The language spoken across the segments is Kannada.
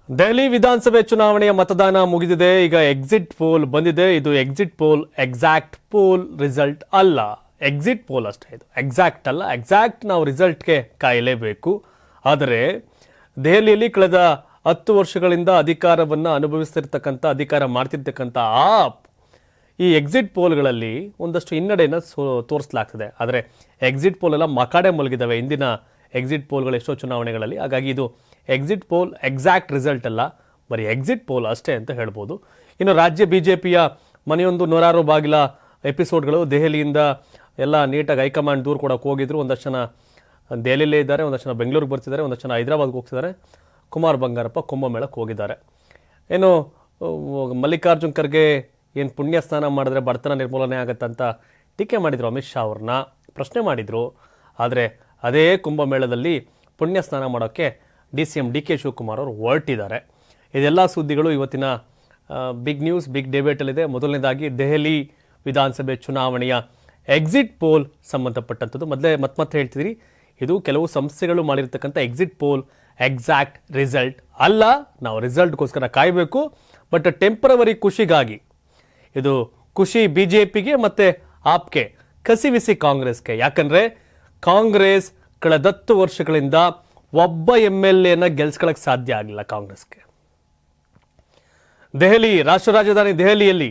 ದೆಹಲಿ ವಿಧಾನಸಭೆ ಚುನಾವಣೆಯ ಮತದಾನ ಮುಗಿದಿದೆ. ಈಗ ಎಕ್ಸಿಟ್ ಪೋಲ್ ಬಂದಿದೆ. ಇದು exit pole, exact pole result ಅಲ್ಲ. ಎಕ್ಸಿಟ್ ಪೋಲ್ ಅಷ್ಟೇ, ಇದು ಎಕ್ಸಾಕ್ಟ್ ಅಲ್ಲ. ಎಕ್ಸಾಕ್ಟ್ ನಾವು ರಿಸಲ್ಟ್ಗೆ ಕಾಯಲೇಬೇಕು. ಆದರೆ ದೆಹಲಿಯಲ್ಲಿ ಕಳೆದ 10 ವರ್ಷಗಳಿಂದ ಅಧಿಕಾರವನ್ನು ಅನುಭವಿಸ್ತಿರ್ತಕ್ಕಂಥ, ಅಧಿಕಾರ ಮಾಡ್ತಿರ್ತಕ್ಕಂಥ ಆಪ್ ಈ ಎಕ್ಸಿಟ್ ಪೋಲ್ಗಳಲ್ಲಿ ಒಂದಷ್ಟು ಹಿನ್ನಡೆಯನ್ನು ತೋರಿಸಲಾಗ್ತದೆ. ಆದರೆ ಎಕ್ಸಿಟ್ ಪೋಲ್ ಎಲ್ಲ ಮಕಾಡೆ ಮಲಗಿದ್ದಾವೆ ಇಂದಿನ ಎಕ್ಸಿಟ್ ಪೋಲ್ಗಳು ಎಷ್ಟೋ ಚುನಾವಣೆಗಳಲ್ಲಿ. ಹಾಗಾಗಿ ಇದು ಎಕ್ಸಿಟ್ ಪೋಲ್ ಎಕ್ಸಾಕ್ಟ್ ರಿಸಲ್ಟ್ ಅಲ್ಲ, ಬರೀ ಎಕ್ಸಿಟ್ ಪೋಲ್ ಅಷ್ಟೇ ಅಂತ ಹೇಳ್ಬೋದು. ಇನ್ನು ರಾಜ್ಯ ಬಿಜೆಪಿಯ ಮನೆಯೊಂದು ನೂರಾರು ಬಾಗಿಲ ಎಪಿಸೋಡ್ಗಳು ದೆಹಲಿಯಿಂದ ಎಲ್ಲ ನೀಟಾಗಿ ಹೈಕಮಾಂಡ್ ದೂರ ಕೊಡೋಕೆ ಹೋಗಿದ್ರು. ಒಂದಷ್ಟು ಜನ ದೆಹಲಿಯಲ್ಲೇ ಇದ್ದಾರೆ, ಒಂದಷ್ಟು ಜನ ಬೆಂಗಳೂರಿಗೆ ಬರ್ತಿದ್ದಾರೆ, ಒಂದಷ್ಟು ಜನ ಹೈದರಾಬಾದ್ಗೆ ಹೋಗ್ತಿದ್ದಾರೆ. ಕುಮಾರ್ ಬಂಗಾರಪ್ಪ ಕುಂಭಮೇಳಕ್ಕೆ ಹೋಗಿದ್ದಾರೆ. ಏನು ಮಲ್ಲಿಕಾರ್ಜುನ್ ಖರ್ಗೆ ಏನು ಪುಣ್ಯ ಸ್ನಾನ ಮಾಡಿದ್ರೆ ಬಡತನ ನಿರ್ಮೂಲನೆ ಆಗುತ್ತಂತ ಟೀಕೆ ಮಾಡಿದರು. ಅಮಿತ್ ಶಾ ಅವ್ರನ್ನ ಪ್ರಶ್ನೆ ಮಾಡಿದರು. ಆದರೆ ಅದೇ ಕುಂಭಮೇಳದಲ್ಲಿ ಪುಣ್ಯ ಸ್ನಾನ ಮಾಡೋಕ್ಕೆ DCM DK ಶಿವಕುಮಾರ್ ಅವರು ಹೊರಟಿದ್ದಾರೆ. ಇದೆಲ್ಲ ಸುದ್ದಿಗಳು ಇವತ್ತಿನ ಬಿಗ್ ನ್ಯೂಸ್, ಬಿಗ್ ಡಿಬೇಟಲ್ಲಿದೆ. ಮೊದಲನೇದಾಗಿ ದೆಹಲಿ ವಿಧಾನಸಭೆ ಚುನಾವಣೆಯ ಎಕ್ಸಿಟ್ ಪೋಲ್ ಸಂಬಂಧಪಟ್ಟಂಥದ್ದು. ಮತ್ತೆ ಹೇಳ್ತಿದ್ರಿ, ಇದು ಕೆಲವು ಸಂಸ್ಥೆಗಳು ಮಾಡಿರ್ತಕ್ಕಂಥ ಎಕ್ಸಿಟ್ ಪೋಲ್ ಎಕ್ಸಾಕ್ಟ್ ರಿಸಲ್ಟ್ ಅಲ್ಲ. ನಾವು ರಿಸಲ್ಟ್ಗೋಸ್ಕರ ಕಾಯಬೇಕು. ಬಟ್ ಟೆಂಪರವರಿ ಖುಷಿಗಾಗಿ ಇದು ಖುಷಿ ಬಿಜೆಪಿಗೆ ಮತ್ತು ಆಪ್ಗೆ, ಕಸಿವಿಸಿ ಕಾಂಗ್ರೆಸ್ಗೆ. ಯಾಕಂದರೆ ಕಾಂಗ್ರೆಸ್ ಕಳೆದ 10 ವರ್ಷಗಳಿಂದ ಒಬ್ಬ MLAನ ಗೆಲ್ಸ್ಕೊಳ್ಳೋಕೆ ಸಾಧ್ಯ ಆಗಲಿಲ್ಲ ಕಾಂಗ್ರೆಸ್ಗೆ. ದೆಹಲಿ, ರಾಷ್ಟ್ರ ರಾಜಧಾನಿ ದೆಹಲಿಯಲ್ಲಿ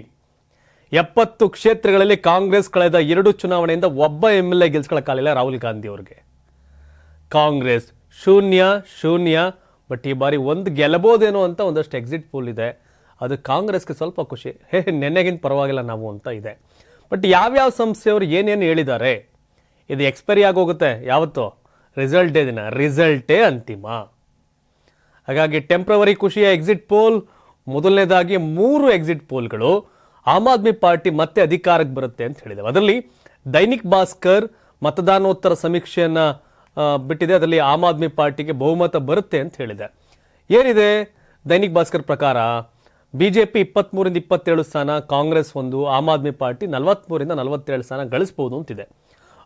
70 ಕ್ಷೇತ್ರಗಳಲ್ಲಿ ಕಾಂಗ್ರೆಸ್ ಕಳೆದ 2 ಚುನಾವಣೆಯಿಂದ ಒಬ್ಬ MLA ಗೆಲ್ಸ್ಕೊಳ್ಳೋಕ್ಕಾಗಲಿಲ್ಲ ರಾಹುಲ್ ಗಾಂಧಿ ಅವ್ರಿಗೆ. ಕಾಂಗ್ರೆಸ್ ಶೂನ್ಯ. ಬಟ್ ಈ ಬಾರಿ ಒಂದು ಗೆಲ್ಲಬಹುದೇನೋ ಅಂತ ಒಂದಷ್ಟು ಎಕ್ಸಿಟ್ ಪೋಲ್ ಇದೆ. ಅದು ಕಾಂಗ್ರೆಸ್ಗೆ ಸ್ವಲ್ಪ ಖುಷಿ. ನೆನ್ನೆಗಿಂತ ಪರವಾಗಿಲ್ಲ ನಾವು ಅಂತ ಇದೆ. ಬಟ್ ಯಾವ್ಯಾವ ಸಂಸ್ಥೆಯವರು ಏನೇನು ಹೇಳಿದ್ದಾರೆ, ಇದು ಎಕ್ಸ್ಪೈರಿ ಆಗೋಗುತ್ತೆ ಯಾವತ್ತೋ, ರಿಸಲ್ಟ್ ಡೇ ದಿನ, ರಿಸಲ್ಟೇ ಅಂತಿಮ. ಹಾಗಾಗಿ ಟೆಂಪ್ರವರಿ ಖುಷಿಯ ಎಕ್ಸಿಟ್ ಪೋಲ್ ಮೊದಲನೇದಾಗಿ 3 ಎಕ್ಸಿಟ್ ಪೋಲ್ಗಳು ಆಮ್ ಆದ್ಮಿ ಪಾರ್ಟಿ ಮತ್ತೆ ಅಧಿಕಾರಕ್ಕೆ ಬರುತ್ತೆ ಅಂತ ಹೇಳಿದೆ. ಅದರಲ್ಲಿ ದೈನಿಕ್ ಭಾಸ್ಕರ್ ಮತದಾನೋತ್ತರ ಸಮೀಕ್ಷೆಯನ್ನು ಬಿಟ್ಟಿದೆ. ಅದರಲ್ಲಿ ಆಮ್ ಆದ್ಮಿ ಪಾರ್ಟಿಗೆ ಬಹುಮತ ಬರುತ್ತೆ ಅಂತ ಹೇಳಿದೆ. ಏನಿದೆ ದೈನಿಕ್ ಭಾಸ್ಕರ್ ಪ್ರಕಾರ, ಬಿಜೆಪಿ 23ರಿಂದ 27 ಸ್ಥಾನ, ಕಾಂಗ್ರೆಸ್ 1, ಆಮ್ ಆದ್ಮಿ ಪಾರ್ಟಿ 43ರಿಂದ 47 ಸ್ಥಾನ ಗಳಿಸಬಹುದು ಅಂತಿದೆ.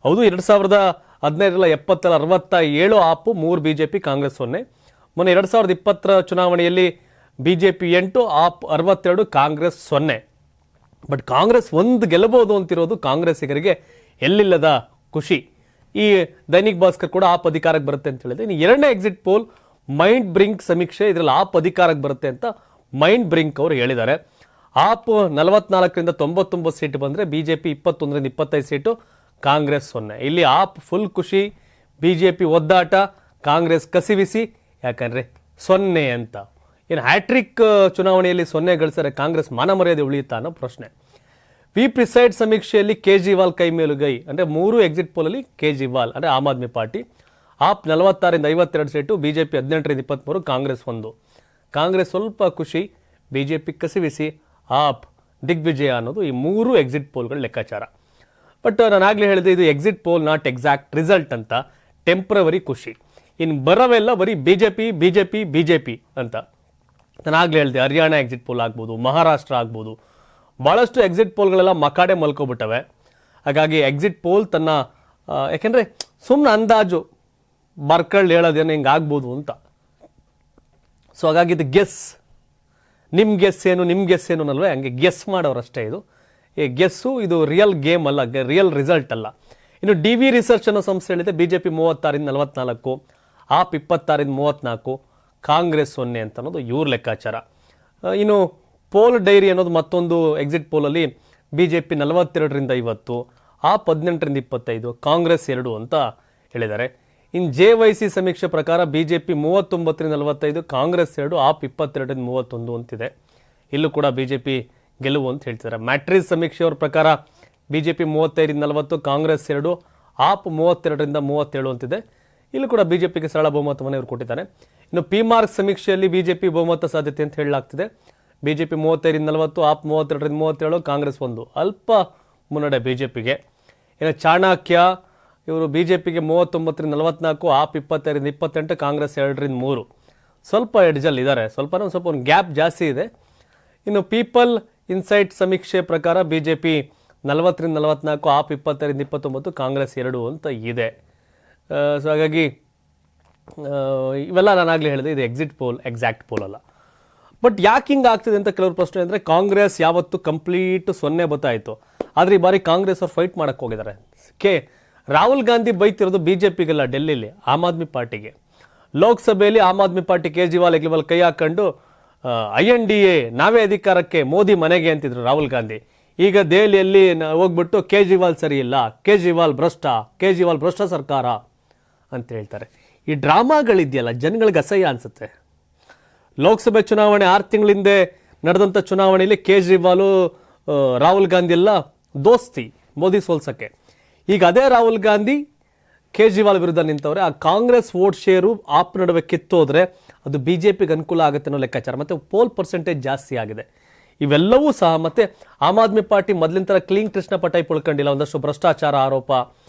ಹೌದು, 2015ರಲ್ಲಿ 67 ಆಪು, 3 ಬಿಜೆಪಿ, ಕಾಂಗ್ರೆಸ್ 0. ಮೊನ್ನೆ 2020 ಚುನಾವಣೆಯಲ್ಲಿ BJP 8, AAP 62, Congress 0. But Congress 1 ಗೆಲ್ಲಬಹುದು ಅಂತಿರೋದು ಕಾಂಗ್ರೆಸ್ಸಿಗರಿಗೆ ಎಲ್ಲಿಲ್ಲದ ಖುಷಿ. ಈ ದೈನಿಕ್ ಭಾಸ್ಕರ್ ಕೂಡ ಆಪ್ ಅಧಿಕಾರಕ್ಕೆ ಬರುತ್ತೆ ಅಂತ ಹೇಳಿದೆ. ಇನ್ನು 2ನೇ ಎಕ್ಸಿಟ್ ಪೋಲ್ ಮೈಂಡ್ ಬ್ರಿಂಕ್ ಸಮೀಕ್ಷೆ, ಇದರಲ್ಲಿ ಆಪ್ ಅಧಿಕಾರಕ್ಕೆ ಬರುತ್ತೆ ಅಂತ ಮೈಂಡ್ ಬ್ರಿಂಕ್ ಅವರು ಹೇಳಿದ್ದಾರೆ. ಆಪ್ 44ರಿಂದ 99 ಸೀಟ್ ಬಂದರೆ ಬಿಜೆಪಿ 21ರಿಂದ 25 ಸೀಟು, ಕಾಂಗ್ರೆಸ್ 0. ಇಲ್ಲಿ ಆಪ್ ಫುಲ್ ಖುಷಿ, ಬಿಜೆಪಿ ಒದ್ದಾಟ, ಕಾಂಗ್ರೆಸ್ ಕಸಿವಿಸಿ. ಯಾಕಂದ್ರೆ 0 ಅಂತ. ಏನು ಹ್ಯಾಟ್ರಿಕ್ ಚುನಾವಣೆಯಲ್ಲಿ 0 ಗಳಿಸಿದರೆ ಕಾಂಗ್ರೆಸ್ ಮಾನ ಮರ್ಯಾದೆ ಉಳಿಯುತ್ತಾ ಅನ್ನೋ ಪ್ರಶ್ನೆ. ವಿ ಪ್ರಿಸೈಡ್ ಸಮೀಕ್ಷೆಯಲ್ಲಿ ಕೇಜ್ರಿವಾಲ್ ಕೈ ಮೇಲುಗೈ. ಅಂದರೆ 3 ಎಕ್ಸಿಟ್ ಪೋಲಲ್ಲಿ ಕೇಜ್ರಿವಾಲ್ ಅಂದರೆ ಆಮ್ ಆದ್ಮಿ ಪಾರ್ಟಿ. ಆಪ್ 46ರಿಂದ 52 ಸೀಟು, ಬಿಜೆಪಿ 18ರಿಂದ 23, ಕಾಂಗ್ರೆಸ್ 1. ಕಾಂಗ್ರೆಸ್ ಸ್ವಲ್ಪ ಖುಷಿ, ಬಿಜೆಪಿ ಕಸಿವಿಸಿ, ಆಪ್ ದಿಗ್ವಿಜಯ ಅನ್ನೋದು ಈ 3 ಎಕ್ಸಿಟ್ ಪೋಲ್ಗಳ ಲೆಕ್ಕಾಚಾರ. ಬಟ್ ನಾನು ಆಗಲೇ ಹೇಳಿದೆ, ಇದು exit poll not exact result ಅಂತ. ಟೆಂಪ್ರವರಿ ಖುಷಿ. ಇನ್ನು ಬರೋವೆಲ್ಲ ಬರೀ ಬಿಜೆಪಿ ಅಂತ. ನಾನು ಆಗಲೇ ಹೇಳಿದೆ, ಹರಿಯಾಣ ಎಕ್ಸಿಟ್ ಪೋಲ್ ಆಗ್ಬೋದು, ಮಹಾರಾಷ್ಟ್ರ ಆಗ್ಬೋದು, ಭಾಳಷ್ಟು ಎಕ್ಸಿಟ್ ಪೋಲ್ಗಳೆಲ್ಲ ಮಕಾಡೆ ಮಲ್ಕೊಬಿಟ್ಟವೆ. ಹಾಗಾಗಿ ಎಕ್ಸಿಟ್ ಪೋಲ್ ತನ್ನ, ಯಾಕೆಂದರೆ ಸುಮ್ಮನೆ ಅಂದಾಜು ಬರ್ಕಳ್ಳಿ ಹೇಳೋದೇನು ಹಿಂಗೆ ಆಗ್ಬೋದು ಅಂತ. ಸೊ ಹಾಗಾಗಿ ಇದು ಗೆಸ್, ನಿಮ್ಮ ಗೆಸ್ ಏನು ಅನ್ನಲ್ವೇ, ಹಂಗೆ ಗೆಸ್ ಮಾಡೋರಷ್ಟೇ. ಇದು ಈ ಗೆಸ್ಸು, ಇದು ರಿಯಲ್ ಗೇಮ್ ಅಲ್ಲ, ರಿಯಲ್ ರಿಸಲ್ಟ್ ಅಲ್ಲ. ಇನ್ನು DV ರಿಸರ್ಚ್ ಅನ್ನೋ ಸಂಸ್ಥೆ ಹೇಳಿದೆ ಬಿಜೆಪಿ 36ರಿಂದ 44, ಆಪ್ 26ರಿಂದ 34, ಕಾಂಗ್ರೆಸ್ 0 ಅಂತ ಅನ್ನೋದು ಇವ್ರ ಲೆಕ್ಕಾಚಾರ. ಇನ್ನು ಪೋಲ್ ಡೈರಿ ಅನ್ನೋದು ಮತ್ತೊಂದು ಎಕ್ಸಿಟ್ ಪೋಲಲ್ಲಿ ಬಿಜೆಪಿ 42ರಿಂದ 50, ಆಪ್ 18ರಿಂದ 25, ಕಾಂಗ್ರೆಸ್ 2 ಅಂತ ಹೇಳಿದ್ದಾರೆ. ಇನ್ನು JYC ಸಮೀಕ್ಷೆ ಪ್ರಕಾರ ಬಿಜೆಪಿ 39ರಿಂದ 45, ಕಾಂಗ್ರೆಸ್ 2, ಆಪ್ 22ರಿಂದ 31 ಅಂತಿದೆ. ಇಲ್ಲೂ ಕೂಡ ಬಿಜೆಪಿ ಗೆಲುವು ಅಂತ ಹೇಳ್ತಿದ್ದಾರೆ. ಮ್ಯಾಟ್ರಿಸ್ ಸಮೀಕ್ಷೆಯವ್ರ ಪ್ರಕಾರ ಬಿಜೆಪಿ 35ರಿಂದ 40, ಕಾಂಗ್ರೆಸ್ 2, ಆಪ್ 32ರಿಂದ 37 ಅಂತಿದೆ. ಇಲ್ಲೂ ಕೂಡ ಬಿಜೆಪಿಗೆ ಸರಳ ಬಹುಮತವನ್ನು ಇವರು ಕೊಟ್ಟಿದ್ದಾರೆ. ಇನ್ನು PMark ಸಮೀಕ್ಷೆಯಲ್ಲಿ ಬಿಜೆಪಿ ಬಹುಮತ ಸಾಧ್ಯತೆ ಅಂತ ಹೇಳಲಾಗ್ತಿದೆ. ಬಿಜೆಪಿ 35ರಿಂದ 40, ಆಪ್ 32ರಿಂದ 37, ಕಾಂಗ್ರೆಸ್ 1. ಅಲ್ಪ ಮುನ್ನಡೆ ಬಿಜೆಪಿಗೆ. ಇನ್ನು ಚಾಣಕ್ಯ ಇವರು ಬಿಜೆಪಿಗೆ 39ರಿಂದ 44, ಆಪ್ 25ರಿಂದ 28, ಕಾಂಗ್ರೆಸ್ 2ರಿಂದ 3. ಸ್ವಲ್ಪ ಎಡ್ಜಲ್ಲಿ ಇದ್ದಾರೆ, ಸ್ವಲ್ಪ ಒಂದು ಗ್ಯಾಪ್ ಜಾಸ್ತಿ ಇದೆ. ಇನ್ನು ಪೀಪಲ್ ಇನ್ಸೈಟ್ ಸಮೀಕ್ಷೆ ಪ್ರಕಾರ ಬಿಜೆಪಿ 40ರಿಂದ 44, ಆಪ್ 25ರಿಂದ 29, ಕಾಂಗ್ರೆಸ್ 2 ಅಂತ ಇದೆ. ಸೊ ಹಾಗಾಗಿ ಇವೆಲ್ಲ ನಾನು ಆಗಲೇ ಹೇಳಿದೆ, ಇದು ಎಕ್ಸಿಟ್ ಪೋಲ್ ಎಕ್ಸಾಕ್ಟ್ ಪೋಲ್ ಅಲ್ಲ. ಬಟ್ ಯಾಕೆ ಹಿಂಗೆ ಆಗ್ತಿದೆ ಅಂತ ಕೆಲವರು ಪ್ರಶ್ನೆ ಅಂದರೆ, ಕಾಂಗ್ರೆಸ್ ಯಾವತ್ತು ಕಂಪ್ಲೀಟ್ ಸೊನ್ನೆ ಬತ್ತಾಯಿತು, ಆದರೆ ಈ ಬಾರಿ ಕಾಂಗ್ರೆಸ್ ಅವ್ರು ಫೈಟ್ ಮಾಡಕ್ಕೆ ಹೋಗಿದ್ದಾರೆ. ರಾಹುಲ್ ಗಾಂಧಿ ಬೈತಿರೋದು ಬಿಜೆಪಿಗೆಲ್ಲ, ಡೆಲ್ಲಿಲಿ ಆಮ್ ಆದ್ಮಿ ಪಾರ್ಟಿಗೆ. ಲೋಕಸಭೆಯಲ್ಲಿ ಆಮ್ ಆದ್ಮಿ ಪಾರ್ಟಿ ಕೇಜ್ರಿವಾಲ್ ಕೈ ಹಾಕೊಂಡು INDA ನಾವೇ ಅಧಿಕಾರಕ್ಕೆ, ಮೋದಿ ಮನೆಗೆ ಅಂತಿದ್ರು ರಾಹುಲ್ ಗಾಂಧಿ. ಈಗ ದೆಹಲಿಯಲ್ಲಿ ಹೋಗ್ಬಿಟ್ಟು ಕೇಜ್ರಿವಾಲ್ ಸರಿ ಇಲ್ಲ, ಕೇಜ್ರಿವಾಲ್ ಭ್ರಷ್ಟ ಸರ್ಕಾರ ಅಂತ ಹೇಳ್ತಾರೆ. ಈ ಡ್ರಾಮಾಗಳಿದೆಯಲ್ಲ, ಜನಗಳಿಗೆ ಅಸಹ್ಯ ಅನ್ಸುತ್ತೆ. ಲೋಕಸಭೆ ಚುನಾವಣೆ 6 ತಿಂಗಳ ಹಿಂದೆ ನಡೆದಂಥ ಚುನಾವಣೆಯಲ್ಲಿ ಕೇಜ್ರಿವಾಲು ರಾಹುಲ್ ಗಾಂಧಿ ಎಲ್ಲ ದೋಸ್ತಿ ಮೋದಿ ಸೋಲ್ಸಕ್ಕೆ. ಈಗ ಅದೇ ರಾಹುಲ್ ಗಾಂಧಿ ಕೇಜ್ರಿವಾಲ್ ವಿರುದ್ಧ ನಿಂತವ್ರೆ. ಆ ಕಾಂಗ್ರೆಸ್ ವೋಟ್ ಶೇರು ಆಪ್ ನಡುವೆ ಕಿತ್ತೋದ್ರೆ ಅದು ಬಿಜೆಪಿಗೆ ಅನುಕೂಲ ಆಗುತ್ತೆ ಅನ್ನೋ ಲೆಕ್ಕಾಚಾರ. ಮತ್ತೆ ಪೋಲ್ ಪರ್ಸೆಂಟೇಜ್ ಜಾಸ್ತಿ ಆಗಿದೆ. ಇವೆಲ್ಲವೂ ಸಹ ಮತ್ತೆ ಆಮ್ ಆದ್ಮಿ ಪಾರ್ಟಿ ಮೊದಲಿನ ಥರ ಕ್ಲೀನ್ ಕೃಷ್ಣ ಪಟಾಯಿ ಪುಳ್ಕೊಂಡಿಲ್ಲ. ಒಂದಷ್ಟು ಭ್ರಷ್ಟಾಚಾರ ಆರೋಪ,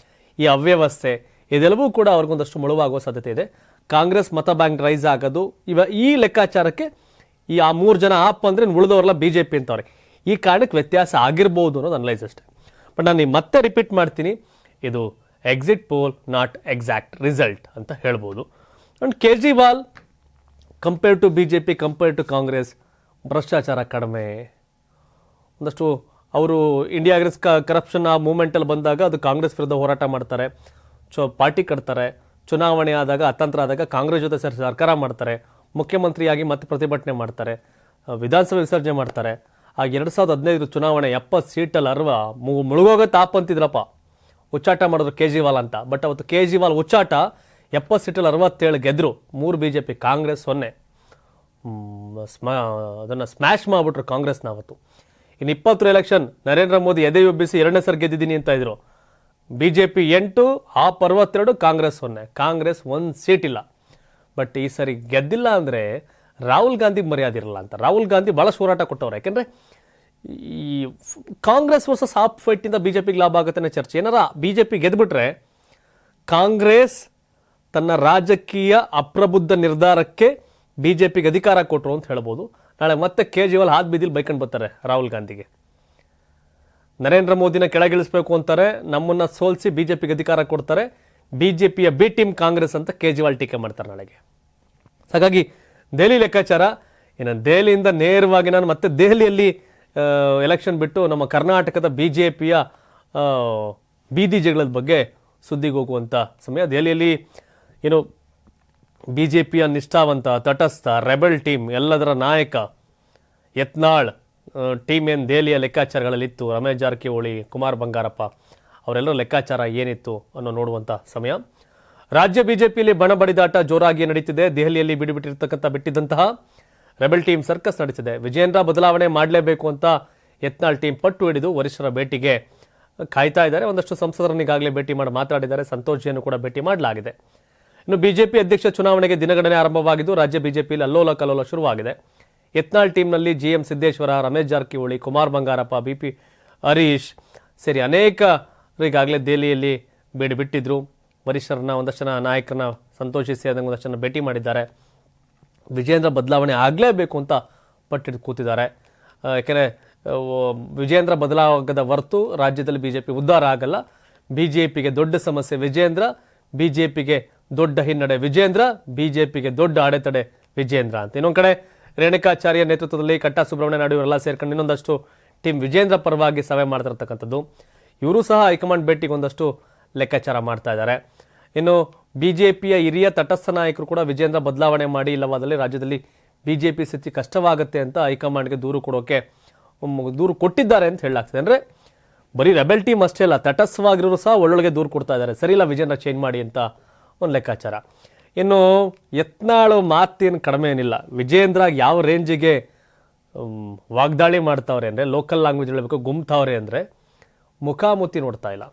ಈ ಅವ್ಯವಸ್ಥೆ, ಇದೆಲ್ಲವೂ ಕೂಡ ಅವ್ರಿಗೊಂದಷ್ಟು ಮುಳುವಾಗುವ ಸಾಧ್ಯತೆ ಇದೆ. ಕಾಂಗ್ರೆಸ್ ಮತ ಬ್ಯಾಂಕ್ ರೈಸ್ ಆಗೋದು ಈ ಲೆಕ್ಕಾಚಾರಕ್ಕೆ ಈ 3 ಜನ ಆಪ್ ಅಂದ್ರೆ ಉಳಿದವರೆಲ್ಲ ಬಿಜೆಪಿ ಅಂತವ್ರೆ. ಈ ಕಾರಣಕ್ಕೆ ವ್ಯತ್ಯಾಸ ಆಗಿರ್ಬೋದು ಅನ್ನೋದು ಅನಲೈಸ್ ಅಷ್ಟೇ. ಬಟ್ ನಾನು ಮತ್ತೆ ರಿಪೀಟ್ ಮಾಡ್ತೀನಿ, ಇದು exit poll, not exact result ಅಂತ ಹೇಳ್ಬೋದು. And Kejriwal compare to BJP, compare to Congress, ಭ್ರಷ್ಟಾಚಾರ ಕಡಿಮೆ. ಒಂದಷ್ಟು ಅವರು ಇಂಡಿಯಾ ಅಗೇನ್ಸ್ಟ್ ಕರಪ್ಷನ್ ಆ ಮೂವ್ಮೆಂಟಲ್ಲಿ ಬಂದಾಗ ಅದು ಕಾಂಗ್ರೆಸ್ ವಿರುದ್ಧ ಹೋರಾಟ ಮಾಡ್ತಾರೆ, ಪಾರ್ಟಿ ಕಟ್ತಾರೆ. ಚುನಾವಣೆ ಆದಾಗ, ಅತಂತ್ರ ಆದಾಗ ಕಾಂಗ್ರೆಸ್ ಜೊತೆ ಸರ್ಕಾರ ಮಾಡ್ತಾರೆ, ಮುಖ್ಯಮಂತ್ರಿಯಾಗಿ ಮತ್ತೆ ಪ್ರತಿಭಟನೆ ಮಾಡ್ತಾರೆ, ವಿಧಾನಸಭೆ ವಿಸರ್ಜನೆ ಮಾಡ್ತಾರೆ. ಆ 2015 ಚುನಾವಣೆ 70 ಸೀಟಲ್ಲಿ ಮುಳುಗೋಗ ತಾಪ್ ಅಂತಿದ್ರಪ್ಪ, ಉಚ್ಚಾಟ ಮಾಡಿದ್ರು ಕೇಜ್ರಿವಾಲ್ ಅಂತ. ಬಟ್ ಅವತ್ತು ಕೇಜ್ರಿವಾಲ್ ಉಚ್ಚಾಟ 70 ಸೀಟಲ್ಲಿ 67 ಗೆದ್ರು, 3 ಬಿಜೆಪಿ, ಕಾಂಗ್ರೆಸ್ 0. ಅದನ್ನು ಸ್ಮ್ಯಾಶ್ ಮಾಡಿಬಿಟ್ರು ಕಾಂಗ್ರೆಸ್ನ ಅವತ್ತು. ಇನ್ನು 20 ಎಲೆಕ್ಷನ್ ನರೇಂದ್ರ ಮೋದಿ ಎದೆ ಉಬ್ಬಿಸಿ 2ನೇ ಸರಿ ಗೆದ್ದಿದ್ದೀನಿ ಅಂತ ಇದ್ರು. BJP 8, AAP 62, Congress 0. Congress 1 seat ಇಲ್ಲ. ಬಟ್ ಈ ಸರಿ ಗೆದ್ದಿಲ್ಲ ಅಂದರೆ ರಾಹುಲ್ ಗಾಂಧಿ ಮರ್ಯಾದೆ ಇರಲ್ಲ ಅಂತ. ರಾಹುಲ್ ಗಾಂಧಿ ಭಾಳ ಹೋರಾಟ ಕೊಟ್ಟವ್ರು. ಯಾಕೆಂದರೆ ಈ ಕಾಂಗ್ರೆಸ್ ವರ್ಸಸ್ ಆಪ್ ಫೈಟಿಂದ ಬಿಜೆಪಿಗೆ ಲಾಭ ಆಗುತ್ತೆ ಚರ್ಚೆ. ಏನಾರ ಬಿಜೆಪಿ ಗೆದ್ಬಿಟ್ರೆ ಕಾಂಗ್ರೆಸ್ ತನ್ನ ರಾಜಕೀಯ ಅಪ್ರಬುದ್ಧ ನಿರ್ಧಾರಕ್ಕೆ ಬಿಜೆಪಿಗೆ ಅಧಿಕಾರ ಕೊಟ್ಟರು ಅಂತ ಹೇಳ್ಬೋದು. ನಾಳೆ ಮತ್ತೆ ಕೇಜ್ರಿವಾಲ್ ಹಾತ್ ಬೀದಿಲಿ ಬೈಕೊಂಡು ಬರ್ತಾರೆ ರಾಹುಲ್ ಗಾಂಧಿಗೆ. ನರೇಂದ್ರ ಮೋದಿನ ಕೆಳಗಿಳಿಸ್ಬೇಕು ಅಂತಾರೆ, ನಮ್ಮನ್ನ ಸೋಲಿಸಿ ಬಿಜೆಪಿಗೆ ಅಧಿಕಾರ ಕೊಡ್ತಾರೆ, ಬಿಜೆಪಿಯ ಬಿ ಟೀಮ್ ಕಾಂಗ್ರೆಸ್ ಅಂತ ಕೇಜ್ರಿವಾಲ್ ಟೀಕೆ ಮಾಡ್ತಾರೆ ನಾಳೆಗೆ. ಹಾಗಾಗಿ ದೆಹಲಿ ಲೆಕ್ಕಾಚಾರ, ಇನ್ನು ದೆಹಲಿಯಿಂದ ನೇರವಾಗಿ ನಾನು ಮತ್ತೆ ದೆಹಲಿಯಲ್ಲಿ ಎಲೆಕ್ಷನ್ ಬಿಟ್ಟು ನಮ್ಮ ಕರ್ನಾಟಕದ ಬಿಜೆಪಿಯ ಬೀದಿ ಜಗಳದ ಬಗ್ಗೆ ಸುದ್ದಿಗೆ ಹೋಗುವಂಥ ಸಮಯ. ದೆಹಲಿಯಲ್ಲಿ ಏನು ಬಿಜೆಪಿಯ ನಿಷ್ಠಾವಂತ, ತಟಸ್ಥ, ರೆಬೆಲ್ ಟೀಮ್ ಎಲ್ಲದರ ನಾಯಕ ಯತ್ನಾಳ್ ಟೀಮ್ ಏನು ದೆಹಲಿಯ ಲೆಕ್ಕಾಚಾರಗಳಲ್ಲಿತ್ತು, ರಮೇಶ್ ಜಾರಕಿಹೊಳಿ, ಕುಮಾರ್ ಬಂಗಾರಪ್ಪ ಅವರೆಲ್ಲರ ಲೆಕ್ಕಾಚಾರ ಏನಿತ್ತು ಅನ್ನೋ ನೋಡುವಂಥ ಸಮಯ. ರಾಜ್ಯ ಬಿಜೆಪಿಯಲ್ಲಿ ಬಣ ಬಡಿದಾಟ ಜೋರಾಗಿ ನಡೀತಿದೆ. ದೆಹಲಿಯಲ್ಲಿ ಬಿಟ್ಟಿದ್ದಂತಹ ರೆಬೆಲ್ ಟೀಮ್ ಸರ್ಕಸ್ ನಡೆಸಿದೆ. ವಿಜೇಂದ್ರ ಬದಲಾವಣೆ ಮಾಡಲೇಬೇಕು ಅಂತ ಯತ್ನಾಳ್ ಟೀಮ್ ಪಟ್ಟು ಹಿಡಿದು ವರಿಷ್ಠರ ಭೇಟಿಗೆ ಕಾಯ್ತಾ ಇದ್ದಾರೆ. ಒಂದಷ್ಟು ಸಂಸದರನ್ನು ಈಗಾಗಲೇ ಭೇಟಿ ಮಾಡಿ ಮಾತಾಡಿದ್ದಾರೆ. ಸಂತೋಷಿಯನ್ನು ಕೂಡ ಭೇಟಿ ಮಾಡಲಾಗಿದೆ. ಇನ್ನು ಬಿಜೆಪಿ ಅಧ್ಯಕ್ಷ ಚುನಾವಣೆಗೆ ದಿನಗಣನೆ ಆರಂಭವಾಗಿದ್ದು ರಾಜ್ಯ ಬಿಜೆಪಿಯಲ್ಲಿ ಅಲ್ಲೋಲ ಕಲ್ಲೋಲ ಶುರುವಾಗಿದೆ. ಯತ್ನಾಳ್ ಟೀಮ್ನಲ್ಲಿ GM ಸಿದ್ದೇಶ್ವರ, ರಮೇಶ್ ಜಾರಕಿಹೊಳಿ, ಕುಮಾರ್ ಬಂಗಾರಪ್ಪ, BP ಹರೀಶ್ ಸೇರಿ ಅನೇಕರಿಗಾಗಲೇ ದೆಹಲಿಯಲ್ಲಿ ಬಿಟ್ಟಿದ್ರು. ವರಿಷ್ಠರನ್ನ, ಒಂದಷ್ಟು ಜನ ನಾಯಕರನ್ನ ಸಂತೋಷಿಸಿ ಅದನ್ನು ಒಂದಷ್ಟು ಜನ ಭೇಟಿ ಮಾಡಿದ್ದಾರೆ. ವಿಜೇಂದ್ರ ಬದಲಾವಣೆ ಆಗಲೇಬೇಕು ಅಂತ ಪಟ್ಟಿಟ್ಟು ಕೂತಿದ್ದಾರೆ. ಯಾಕೆಂದರೆ ವಿಜೇಂದ್ರ ಬದಲಾಗದ ಹೊರತು ರಾಜ್ಯದಲ್ಲಿ ಬಿಜೆಪಿ ಉದ್ಧಾರ ಆಗಲ್ಲ. ಬಿಜೆಪಿಗೆ ದೊಡ್ಡ ಸಮಸ್ಯೆ ವಿಜೇಂದ್ರ, ಬಿಜೆಪಿಗೆ ದೊಡ್ಡ ಹಿನ್ನಡೆ ವಿಜೇಂದ್ರ, ಬಿಜೆಪಿಗೆ ದೊಡ್ಡ ಅಡೆತಡೆ ವಿಜೇಂದ್ರ ಅಂತ. ಇನ್ನೊಂದು ಕಡೆ ರೇಣುಕಾಚಾರ್ಯ ನೇತೃತ್ವದಲ್ಲಿ ಕಟ್ಟಾ ಸುಬ್ರಹ್ಮಣ್ಯ ನಾಯ್ಡು ಇವರೆಲ್ಲ ಸೇರ್ಕೊಂಡು ಇನ್ನೊಂದಷ್ಟು ಟೀಮ್ ವಿಜೇಂದ್ರ ಪರವಾಗಿ ಸಭೆ ಮಾಡ್ತಿರ್ತಕ್ಕಂಥದ್ದು. ಇವರು ಸಹ ಹೈಕಮಾಂಡ್ ಭೇಟಿಗೆ ಒಂದಷ್ಟು ಲೆಕ್ಕಾಚಾರ ಮಾಡ್ತಾ ಇದ್ದಾರೆ. ಇನ್ನು ಬಿಜೆಪಿಯ ಹಿರಿಯ ತಟಸ್ಥ ನಾಯಕರು ಕೂಡ ವಿಜೇಂದ್ರ ಬದಲಾವಣೆ ಮಾಡಿ ಇಲ್ಲವಾದಲ್ಲಿ ರಾಜ್ಯದಲ್ಲಿ ಬಿಜೆಪಿ ಸ್ಥಿತಿ ಕಷ್ಟವಾಗುತ್ತೆ ಅಂತ ಹೈಕಮಾಂಡ್ಗೆ ದೂರು ಕೊಟ್ಟಿದ್ದಾರೆ ಅಂತ ಹೇಳಲಾಗ್ತದೆ. ಅಂದರೆ ಬರೀ ರೆಬೆಲ್ ಟೀಮ್ ಅಷ್ಟೇ ಅಲ್ಲ, ತಟಸ್ಥವಾಗಿರೋರು ಸಹ ಒಳ್ಳೊಳಗೆ ದೂರು ಕೊಡ್ತಾ ಇದ್ದಾರೆ, ಸರಿ ಇಲ್ಲ ವಿಜೇಂದ್ರ ಚೇಂಜ್ ಮಾಡಿ ಅಂತ ಒಂದು ಲೆಕ್ಕಾಚಾರ. ಇನ್ನು ಯತ್ನಾಳು ಮಾತೇನು ಕಡಿಮೆ ಏನಿಲ್ಲ. ವಿಜೇಂದ್ರ ಯಾವ ರೇಂಜಿಗೆ ವಾಗ್ದಾಳಿ ಮಾಡ್ತಾವ್ರೆ ಅಂದರೆ, ಲೋಕಲ್ ಲ್ಯಾಂಗ್ವೇಜ್ ಹೇಳಬೇಕು, ಗುಮ್ತಾವ್ರೆ ಅಂದರೆ ಮುಖಾಮುಖಿ ನೋಡ್ತಾ ಇಲ್ಲ.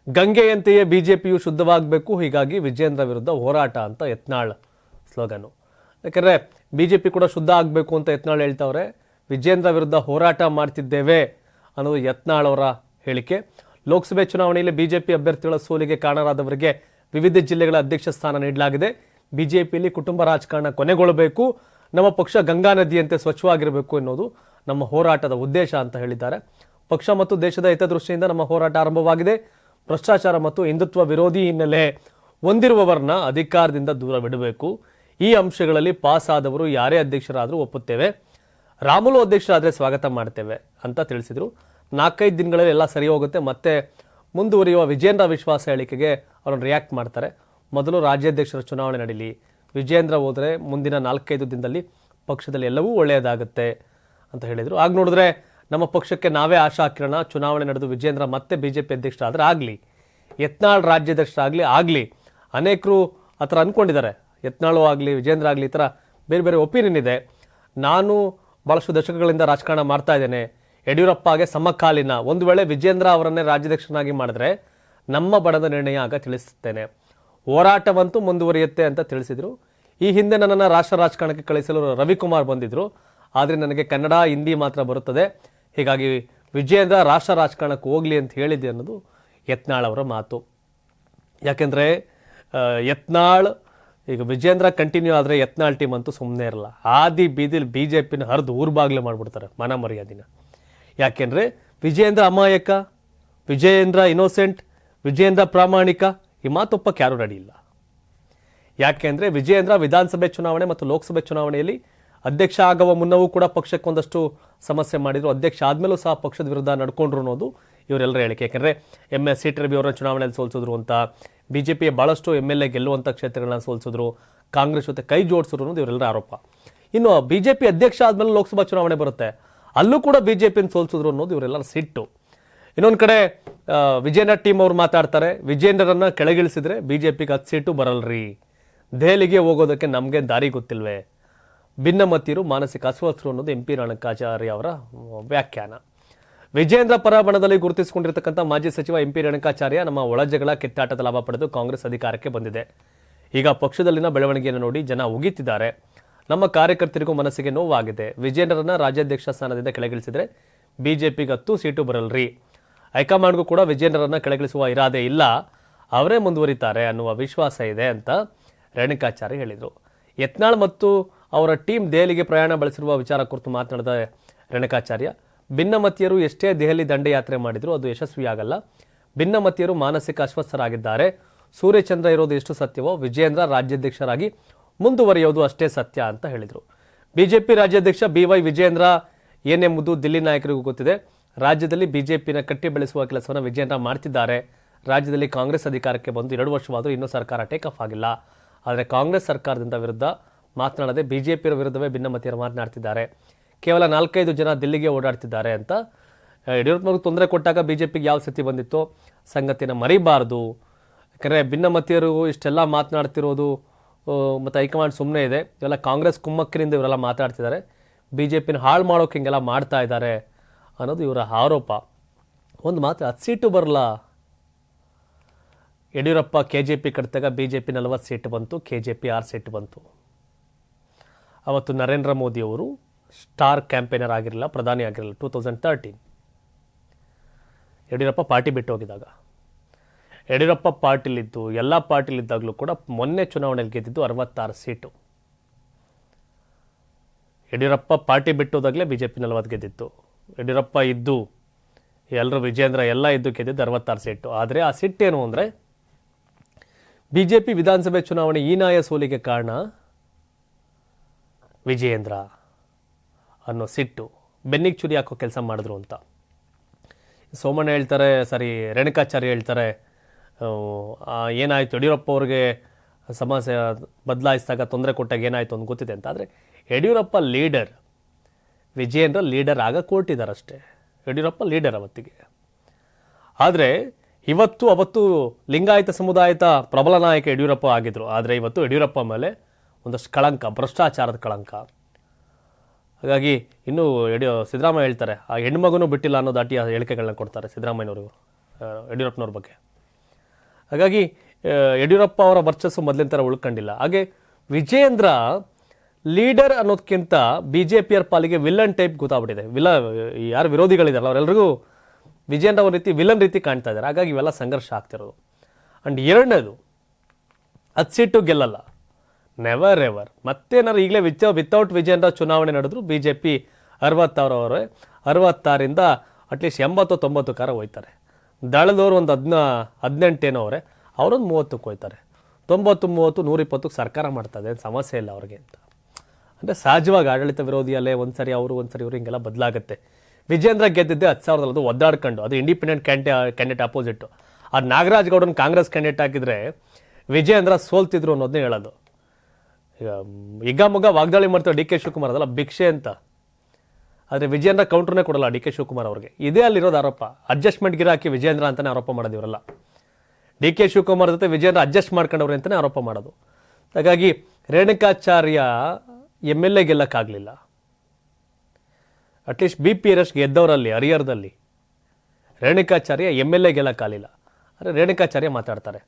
ಗಂಗೆಯಂತೆಯೇ ಬಿಜೆಪಿಯು ಶುದ್ಧವಾಗಬೇಕು, ಹೀಗಾಗಿ ವಿಜೇಂದ್ರ ವಿರುದ್ಧ ಹೋರಾಟ ಅಂತ ಯತ್ನಾಳ್ ಸ್ಲೋಗನು. ಯಾಕಂದರೆ ಬಿಜೆಪಿ ಕೂಡ ಶುದ್ಧ ಆಗಬೇಕು ಅಂತ ಯತ್ನಾಳ್ ಹೇಳ್ತಾವ್ರೆ. ವಿಜೇಂದ್ರ ವಿರುದ್ಧ ಹೋರಾಟ ಮಾಡ್ತಿದ್ದೇವೆ ಅನ್ನೋದು ಯತ್ನಾಳ್ ಅವರ ಹೇಳಿಕೆ. ಲೋಕಸಭೆ ಚುನಾವಣೆಯಲ್ಲಿ ಬಿಜೆಪಿ ಅಭ್ಯರ್ಥಿಗಳ ಸೋಲಿಗೆ ಕಾರಣರಾದವರಿಗೆ ವಿವಿಧ ಜಿಲ್ಲೆಗಳ ಅಧ್ಯಕ್ಷ ಸ್ಥಾನ ನೀಡಲಾಗಿದೆ. ಬಿಜೆಪಿಯಲ್ಲಿ ಕುಟುಂಬ ರಾಜಕಾರಣ ಕೊನೆಗೊಳ್ಳಬೇಕು, ನಮ್ಮ ಪಕ್ಷ ಗಂಗಾ ನದಿಯಂತೆ ಸ್ವಚ್ಛವಾಗಿರಬೇಕು ಎನ್ನುವುದು ನಮ್ಮ ಹೋರಾಟದ ಉದ್ದೇಶ ಅಂತ ಹೇಳಿದ್ದಾರೆ. ಪಕ್ಷ ಮತ್ತು ದೇಶದ ಹಿತದೃಷ್ಟಿಯಿಂದ ನಮ್ಮ ಹೋರಾಟ ಆರಂಭವಾಗಿದೆ. ಭ್ರಷ್ಟಾಚಾರ ಮತ್ತು ಹಿಂದುತ್ವ ವಿರೋಧಿ ಹಿನ್ನೆಲೆ ಹೊಂದಿರುವವರನ್ನ ಅಧಿಕಾರದಿಂದ ದೂರ ಬಿಡಬೇಕು. ಈ ಅಂಶಗಳಲ್ಲಿ ಪಾಸ್ ಆದವರು ಯಾರೇ ಅಧ್ಯಕ್ಷರಾದರೂ ಒಪ್ಪುತ್ತೇವೆ, ರಾಮುಲು ಅಧ್ಯಕ್ಷರಾದರೆ ಸ್ವಾಗತ ಮಾಡ್ತೇವೆ ಅಂತ ತಿಳಿಸಿದರು. 4-5 ದಿನಗಳಲ್ಲಿ ಎಲ್ಲ ಸರಿ ಹೋಗುತ್ತೆ, ಮತ್ತೆ ಮುಂದುವರಿಯುವ ವಿಜೇಂದ್ರ ವಿಶ್ವಾಸ ಹೇಳಿಕೆಗೆ ಅವ್ರನ್ನ ರಿಯಾಕ್ಟ್ ಮಾಡ್ತಾರೆ. ಮೊದಲು ರಾಜ್ಯಾಧ್ಯಕ್ಷರ ಚುನಾವಣೆ ನಡೀಲಿ, ವಿಜೇಂದ್ರ ಹೋದರೆ ಮುಂದಿನ 4-5 ದಿನದಲ್ಲಿ ಪಕ್ಷದಲ್ಲಿ ಎಲ್ಲವೂ ಒಳ್ಳೆಯದಾಗುತ್ತೆ ಅಂತ ಹೇಳಿದರು. ಆಗ ನೋಡಿದ್ರೆ ನಮ್ಮ ಪಕ್ಷಕ್ಕೆ ನಾವೇ ಆಶಾ ಹಾಕಿರೋಣ, ಚುನಾವಣೆ ನಡೆದು ವಿಜೇಂದ್ರ ಮತ್ತೆ ಬಿಜೆಪಿ ಅಧ್ಯಕ್ಷರಾದರೆ ಆಗಲಿ, ಯತ್ನಾಳ್ ರಾಜ್ಯಾಧ್ಯಕ್ಷರಾಗಲಿ ಅನೇಕರು ಆ ಥರ ಅಂದ್ಕೊಂಡಿದ್ದಾರೆ. ಯತ್ನಾಳು ಆಗಲಿ ವಿಜೇಂದ್ರ ಆಗಲಿ ಈ ಥರ ಬೇರೆ ಬೇರೆ ಒಪಿನಿಯನ್ ಇದೆ. ನಾನು ಭಾಳಷ್ಟು ದಶಕಗಳಿಂದ ರಾಜಕಾರಣ ಮಾಡ್ತಾ ಇದ್ದೇನೆ, ಯಡಿಯೂರಪ್ಪಗೆ ಸಮಕಾಲೀನ, ಒಂದು ವೇಳೆ ವಿಜೇಂದ್ರ ಅವರನ್ನೇ ರಾಜ್ಯಾಧ್ಯಕ್ಷನಾಗಿ ಮಾಡಿದ್ರೆ ನಮ್ಮ ಬಣದ ನಿರ್ಣಯ ಆಗ ತಿಳಿಸುತ್ತೇನೆ, ಹೋರಾಟವಂತೂ ಮುಂದುವರಿಯುತ್ತೆ ಅಂತ ತಿಳಿಸಿದರು. ಈ ಹಿಂದೆ ನನ್ನನ್ನು ರಾಷ್ಟ್ರ ರಾಜಕಾರಣಕ್ಕೆ ಕಳಿಸಲು ರವಿಕುಮಾರ್ ಬಂದಿದ್ರು, ಆದರೆ ನನಗೆ ಕನ್ನಡ ಹಿಂದಿ ಮಾತ್ರ ಬರುತ್ತದೆ, ಹೀಗಾಗಿ ವಿಜೇಂದ್ರ ರಾಷ್ಟ್ರ ರಾಜಕಾರಣಕ್ಕೆ ಹೋಗಲಿ ಅಂತ ಹೇಳಿದ್ದೆ ಅನ್ನೋದು ಯತ್ನಾಳ್ ಅವರ ಮಾತು. ಯಾಕೆಂದರೆ ಯತ್ನಾಳ್ ಈಗ ವಿಜೇಂದ್ರ ಕಂಟಿನ್ಯೂ ಆದರೆ ಯತ್ನಾಳ್ ಟೀಮ್ ಅಂತೂ ಸುಮ್ಮನೆ ಇರಲ್ಲ, ಆದಿ ಬೀದಿಲಿ BJPನ ಹರಿದು ಊರ್ಬಾಗ್ಲೆ ಮಾಡಿಬಿಡ್ತಾರೆ ಮನ ಮರ್ಯಾದಿನ. ಯಾಕೆಂದರೆ ವಿಜೇಂದ್ರ ಅಮಾಯಕ, ವಿಜೇಂದ್ರ ಇನ್ನೋಸೆಂಟ್, ವಿಜೇಂದ್ರ ಪ್ರಾಮಾಣಿಕ, ಈ ಮಾತೊಪ್ಪಕ್ಕೆ ಯಾರೂ ರೆಡಿ ಇಲ್ಲ. ಯಾಕೆಂದರೆ ವಿಜೇಂದ್ರ ವಿಧಾನಸಭೆ ಚುನಾವಣೆ ಮತ್ತು ಲೋಕಸಭೆ ಚುನಾವಣೆಯಲ್ಲಿ ಅಧ್ಯಕ್ಷ ಆಗುವ ಮುನ್ನವೂ ಕೂಡ ಪಕ್ಷಕ್ಕೆ ಒಂದಷ್ಟು ಸಮಸ್ಯೆ ಮಾಡಿದರು, ಅಧ್ಯಕ್ಷ ಆದಮೇಲೂ ಸಹ ಪಕ್ಷದ ವಿರುದ್ಧ ನಡ್ಕೊಂಡ್ರು ಅನ್ನೋದು ಇವರೆಲ್ಲರ ಹೇಳಿಕೆ. ಯಾಕೆಂದರೆ MS ಸಿ ರವಿ ಅವರನ್ನ ಚುನಾವಣೆಯಲ್ಲಿ ಸೋಲಿಸಿದ್ರು ಅಂತ, BJPಯ ಭಾಳಷ್ಟು MLA ಗೆಲ್ಲುವಂಥ ಕ್ಷೇತ್ರಗಳನ್ನ ಸೋಲಿಸಿದ್ರು, ಕಾಂಗ್ರೆಸ್ ಜೊತೆ ಕೈ ಜೋಡಿಸಿದ್ರು ಅನ್ನೋದು ಇವರೆಲ್ಲರ ಆರೋಪ. ಇನ್ನು BJP ಅಧ್ಯಕ್ಷ ಆದಮೇಲೆ ಲೋಕಸಭಾ ಚುನಾವಣೆ ಬರುತ್ತೆ, ಅಲ್ಲೂ ಕೂಡ BJPನ ಸೋಲಿಸಿದ್ರು ಅನ್ನೋದು ಇವರೆಲ್ಲರ ಸಿಟ್ಟು. ಇನ್ನೊಂದು ಕಡೆ ವಿಜೇಂದ್ರ ಟೀಮ್ ಅವ್ರು ಮಾತಾಡ್ತಾರೆ, ವಿಜೇಂದ್ರರನ್ನ ಕೆಳಗಿಳಿಸಿದ್ರೆ BJPಗೆ 10 ಸೀಟು ಬರಲ್ರಿ, ದೆಹಲಿಗೆ ಹೋಗೋದಕ್ಕೆ ನಮಗೆ ದಾರಿ ಗೊತ್ತಿಲ್ವೇ, ಭಿನ್ನಮತೀಯರು ಮಾನಸಿಕ ಅಸ್ವಸ್ಥರು ಅನ್ನೋದು MP ರೇಣುಕಾಚಾರ್ಯ ಅವರ ವ್ಯಾಖ್ಯಾನ. ವಿಜೇಂದ್ರ ಪರ ಬಣದಲ್ಲಿ ಗುರುತಿಸಿಕೊಂಡಿರ್ತಕ್ಕಂಥ ಮಾಜಿ ಸಚಿವ MP ರೇಣುಕಾಚಾರ್ಯ ನಮ್ಮ ಒಳಜಗಳ ಕಿತ್ತಾಟದ ಲಾಭ ಪಡೆದು ಕಾಂಗ್ರೆಸ್ ಅಧಿಕಾರಕ್ಕೆ ಬಂದಿದೆ, ಈಗ ಪಕ್ಷದಲ್ಲಿನ ಬೆಳವಣಿಗೆಯನ್ನು ನೋಡಿ ಜನ ಉಗಿತಿದ್ದಾರೆ, ನಮ್ಮ ಕಾರ್ಯಕರ್ತರಿಗೂ ಮನಸ್ಸಿಗೆ ನೋವಾಗಿದೆ, ವಿಜೇಂದ್ರರನ್ನ ರಾಜ್ಯಾಧ್ಯಕ್ಷ ಸ್ಥಾನದಿಂದ ಕೆಳಗಿಳಿಸಿದ್ರೆ BJPಗೆ 10 ಸೀಟು ಬರಲ್ರಿ, ಹೈಕಮಾಂಡ್ಗೂ ಕೂಡ ವಿಜೇಂದ್ರರನ್ನ ಕೆಳಗಿಳಿಸುವ ಇರಾದೆ ಇಲ್ಲ, ಅವರೇ ಮುಂದುವರಿತಾರೆ ಅನ್ನುವ ವಿಶ್ವಾಸ ಇದೆ ಅಂತ ರೇಣುಕಾಚಾರ್ಯ ಹೇಳಿದರು. ಯತ್ನಾಳ್ ಮತ್ತು ಅವರ ಟೀಮ್ ದೆಹಲಿಗೆ ಪ್ರಯಾಣ ಬೆಳೆಸಿರುವ ವಿಚಾರ ಕುರಿತು ಮಾತನಾಡಿದ ರೇಣುಕಾಚಾರ್ಯ, ಭಿನ್ನಮತೀಯರು ಎಷ್ಟೇ ದೆಹಲಿ ದಂಡಯಾತ್ರೆ ಮಾಡಿದರೂ ಅದು ಯಶಸ್ವಿಯಾಗಲ್ಲ, ಭಿನ್ನಮತೀಯರು ಮಾನಸಿಕ ಅಸ್ವಸ್ಥರಾಗಿದ್ದಾರೆ, ಸೂರ್ಯಚಂದ್ರ ಇರೋದು ಎಷ್ಟು ಸತ್ಯವೋ ವಿಜೇಂದ್ರ ರಾಜ್ಯಾಧ್ಯಕ್ಷರಾಗಿ ಮುಂದುವರಿಯೋದು ಅಷ್ಟೇ ಸತ್ಯ ಅಂತ ಹೇಳಿದರು. BJP ರಾಜ್ಯಾಧ್ಯಕ್ಷ BY ವಿಜೇಂದ್ರ ಏನೆಂಬುದು ದಿಲ್ಲಿ ನಾಯಕರಿಗೂ ಗೊತ್ತಿದೆ, ರಾಜ್ಯದಲ್ಲಿ BJPನ ಕಟ್ಟಿ ಬೆಳೆಸುವ ಕೆಲಸವನ್ನು ವಿಜೇಂದ್ರ ಮಾಡ್ತಿದ್ದಾರೆ, ರಾಜ್ಯದಲ್ಲಿ ಕಾಂಗ್ರೆಸ್ ಅಧಿಕಾರಕ್ಕೆ ಬಂದು 2 ವರ್ಷವಾದರೂ ಇನ್ನೂ ಸರ್ಕಾರ ಟೇಕ್ ಆಫ್ ಆಗಿಲ್ಲ, ಆದರೆ ಕಾಂಗ್ರೆಸ್ ಸರ್ಕಾರದಿಂದ ವಿರುದ್ಧ ಮಾತನಾಡದೆ BJP ವಿರುದ್ಧವೇ ಭಿನ್ನಮತೀಯರು ಮಾತನಾಡ್ತಿದ್ದಾರೆ, ಕೇವಲ 4-5 ಜನ ದಿಲ್ಲಿಗೆ ಓಡಾಡ್ತಿದ್ದಾರೆ ಅಂತ ಯಡಿಯೂರಪ್ಪನಿಗೆ ತೊಂದರೆ ಕೊಟ್ಟಾಗ BJPಗೆ ಯಾವ ಸ್ಥಿತಿ ಬಂದಿತ್ತು ಸಂಗತಿನ ಮರಿಬಾರ್ದು. ಯಾಕಂದರೆ ಭಿನ್ನಮತೀಯರು ಇಷ್ಟೆಲ್ಲ ಮಾತನಾಡ್ತಿರೋದು ಮತ್ತು ಹೈಕಮಾಂಡ್ ಸುಮ್ಮನೆ ಇದೆ, ಇವೆಲ್ಲ ಕಾಂಗ್ರೆಸ್ ಕುಮ್ಮಕ್ಕಿನಿಂದ ಇವರೆಲ್ಲ ಮಾತಾಡ್ತಿದ್ದಾರೆ, BJPನ ಹಾಳು ಮಾಡೋಕೆ ಹಿಂಗೆಲ್ಲ ಮಾಡ್ತಾ ಇದ್ದಾರೆ ಅನ್ನೋದು ಇವರ ಆರೋಪ. ಒಂದು ಮಾತು, 10 ಸೀಟು ಬರಲ್ಲ, ಯಡಿಯೂರಪ್ಪ KJP ಕಟ್ಟಿದಾಗ BJP 40 ಸೀಟು ಬಂತು, KJP 6 ಸೀಟು ಬಂತು. ಅವತ್ತು ನರೇಂದ್ರ ಮೋದಿ ಅವರು ಸ್ಟಾರ್ ಕ್ಯಾಂಪೇನರ್ ಆಗಿರಲಿಲ್ಲ, ಪ್ರಧಾನಿ ಆಗಿರಲಿಲ್ಲ. 2013 ಯಡಿಯೂರಪ್ಪ ಪಾರ್ಟಿ ಬಿಟ್ಟು ಹೋಗಿದಾಗ, ಯಡಿಯೂರಪ್ಪ ಪಾರ್ಟಿಲಿದ್ದು ಎಲ್ಲ ಪಾರ್ಟಿಲಿದ್ದಾಗಲೂ ಕೂಡ ಮೊನ್ನೆ ಚುನಾವಣೆಯಲ್ಲಿ ಗೆದ್ದಿದ್ದು 66 ಸೀಟು. ಯಡಿಯೂರಪ್ಪ ಪಾರ್ಟಿ ಬಿಟ್ಟೋದಾಗಲೇ BJP 40 ಗೆದ್ದಿತ್ತು, ಯಡಿಯೂರಪ್ಪ ಇದ್ದು ಎಲ್ಲರೂ ವಿಜೇಂದ್ರ ಎಲ್ಲ ಇದ್ದು ಗೆದ್ದಿದ್ದು 66 ಸೀಟು. ಆದರೆ ಆ ಸಿಟ್ಟೇನು ಅಂದರೆ BJP ವಿಧಾನಸಭೆ ಚುನಾವಣೆ ಹೀನಾಯ ಸೋಲಿಗೆ ಕಾರಣ ವಿಜೇಂದ್ರ ಅನ್ನೋ ಸಿಟ್ಟು, ಬೆನ್ನಿಗೆ ಚುರಿ ಹಾಕೋ ಕೆಲಸ ಮಾಡಿದ್ರು ಅಂತ ಸೋಮಣ್ಣ ಹೇಳ್ತಾರೆ. ಸರಿ, ರೇಣುಕಾಚಾರ್ಯ ಹೇಳ್ತಾರೆ ಏನಾಯಿತು ಯಡಿಯೂರಪ್ಪ ಅವ್ರಿಗೆ ಸಮಸ್ಯೆ ಬದಲಾಯಿಸಿದಾಗ ತೊಂದರೆ ಕೊಟ್ಟಾಗ ಏನಾಯಿತು ಅಂತ ಗೊತ್ತಿದೆ ಅಂತ. ಆದರೆ ಯಡಿಯೂರಪ್ಪ ಲೀಡರ್, ವಿಜೇಂದ್ರ ಲೀಡರ್ ಆಗ ಕೊಟ್ಟಿದ್ದಾರೆ ಅಷ್ಟೇ, ಯಡಿಯೂರಪ್ಪ ಲೀಡರ್ ಅವತ್ತಿಗೆ. ಆದರೆ ಅವತ್ತು ಲಿಂಗಾಯತ ಸಮುದಾಯದ ಪ್ರಬಲ ನಾಯಕ ಯಡಿಯೂರಪ್ಪ ಆಗಿದ್ರು, ಆದರೆ ಇವತ್ತು ಯಡಿಯೂರಪ್ಪ ಮೇಲೆ ಒಂದಷ್ಟು ಕಳಂಕ, ಭ್ರಷ್ಟಾಚಾರದ ಕಳಂಕ. ಹಾಗಾಗಿ ಇನ್ನೂ ಸಿದ್ದರಾಮಯ್ಯ ಹೇಳ್ತಾರೆ ಆ ಹೆಣ್ಮಗನೂ ಬಿಟ್ಟಿಲ್ಲ ಅನ್ನೋ ದಾಟಿ ಹೇಳಿಕೆಗಳನ್ನ ಕೊಡ್ತಾರೆ ಸಿದ್ದರಾಮಯ್ಯನವರು ಯಡಿಯೂರಪ್ಪನವ್ರ ಬಗ್ಗೆ. ಹಾಗಾಗಿ ಯಡಿಯೂರಪ್ಪ ಅವರ ವರ್ಚಸ್ಸು ಮೊದಲಿನ ಥರ ಉಳ್ಕೊಂಡಿಲ್ಲ. ಹಾಗೆ ವಿಜೇಂದ್ರ ಲೀಡರ್ ಅನ್ನೋದಕ್ಕಿಂತ BJPಯರ ಪಾಲಿಗೆ ವಿಲನ್ ಟೈಪ್ ಗೊತ್ತಾಗ್ಬಿಟ್ಟಿದೆ. ಯಾರು ವಿರೋಧಿಗಳಿದಾರಲ್ಲ ಅವರೆಲ್ಲರಿಗೂ ವಿಜೇಂದ್ರ ಒಂದು ರೀತಿ ವಿಲನ್ ರೀತಿ ಕಾಣ್ತಾ ಇದ್ದಾರೆ. ಹಾಗಾಗಿ ಇವೆಲ್ಲ ಸಂಘರ್ಷ ಆಗ್ತಿರೋದು. ಆ್ಯಂಡ್ ಎರಡನೇದು, 10 ಸೀಟು ಗೆಲ್ಲಲ್ಲ, ನೆವರ್ ಎವರ್. ಮತ್ತೇನಾದ್ರು ಈಗಲೇ ವಿತೌಟ್ ವಿಜೇಂದ್ರ ಚುನಾವಣೆ ನಡೆದ್ರು BJP 66 66ರಿಂದ ಅಟ್ಲೀಸ್ಟ್ 80-90 ಕಾರ ಹೋಯ್ತಾರೆ. ದಳದವ್ರು ಒಂದು 18 ಏನೋ ಅವರೇ, ಅವರೊಂದು 30ಕ್ಕೆ ಹೋಯ್ತಾರೆ. 90-30 120 ಸರ್ಕಾರ ಮಾಡ್ತದೆ, ಸಮಸ್ಯೆ ಇಲ್ಲ ಅವ್ರಿಗೆ ಅಂತ. ಅಂದರೆ ಸಹಜವಾಗಿ ಆಡಳಿತ ವಿರೋಧಿಯಲ್ಲೇ ಒಂದ್ಸರಿ ಅವರು ಒಂದ್ಸರಿ ಇವರು ಹಿಂಗೆಲ್ಲ ಬದಲಾಗುತ್ತೆ. ವಿಜೇಂದ್ರ ಗೆದ್ದಿದ್ದೆ 10,000 ಒದ್ದಾಡ್ಕೊಂಡು, ಅದು ಇಂಡಿಪೆಂಡೆಂಟ್ ಕ್ಯಾಂಡಿಡೇಟ್ ಅಪೋಸಿಟ್. ಅದು ನಾಗರಾಜ್ ಗೌಡನ್ ಕಾಂಗ್ರೆಸ್ ಕ್ಯಾಂಡಿಡೇಟ್ ಆಗಿದ್ರೆ ವಿಜೇಂದ್ರ ಸೋಲ್ತಿದ್ರು ಅನ್ನೋದನ್ನೇ ಹೇಳೋದು. ಈಗ ಮುಗ ವಾಗ್ದಾಳಿ ಮಾಡ್ತಾರೆ ಡಿ ಕೆ ಶಿವಕುಮಾರ್, ಅದಲ್ಲ ಭಿಕ್ಷೆ ಅಂತ. ಆದರೆ ವಿಜೇಂದ್ರ ಕೌಂಟ್ರನ್ನೇ ಕೊಡಲ್ಲ ಡಿ ಕೆ ಶಿವಕುಮಾರ್ ಅವ್ರಿಗೆ. ಇದೇ ಅಲ್ಲಿರೋದು ಆರೋಪ. ಅಡ್ಜಸ್ಟ್ಮೆಂಟ್ ಗಿರಾಕಿ ವಿಜೇಂದ್ರ ಅಂತಾನೆ ಆರೋಪ ಮಾಡೋದು ಇವರಲ್ಲ. ಡಿ ಕೆ ಶಿವಕುಮಾರ್ ಜೊತೆ ವಿಜೇಂದ್ರ ಅಡ್ಜಸ್ಟ್ ಮಾಡ್ಕೊಂಡವ್ರೆ ಅಂತಾನೆ ಆರೋಪ ಮಾಡೋದು. ಹಾಗಾಗಿ ರೇಣುಕಾಚಾರ್ಯ MLA ಗೆಲ್ಲಕ್ಕಾಗಲಿಲ್ಲ. ಅಟ್ಲೀಸ್ಟ್ BPRS ಗೆದ್ದವರಲ್ಲಿ ಹರಿಹರದಲ್ಲಿ ರೇಣುಕಾಚಾರ್ಯ MLA ಗೆಲ್ಲಕ್ಕಾಗಲಿಲ್ಲ. ಆದರೆ ರೇಣುಕಾಚಾರ್ಯ ಮಾತಾಡ್ತಾರೆ.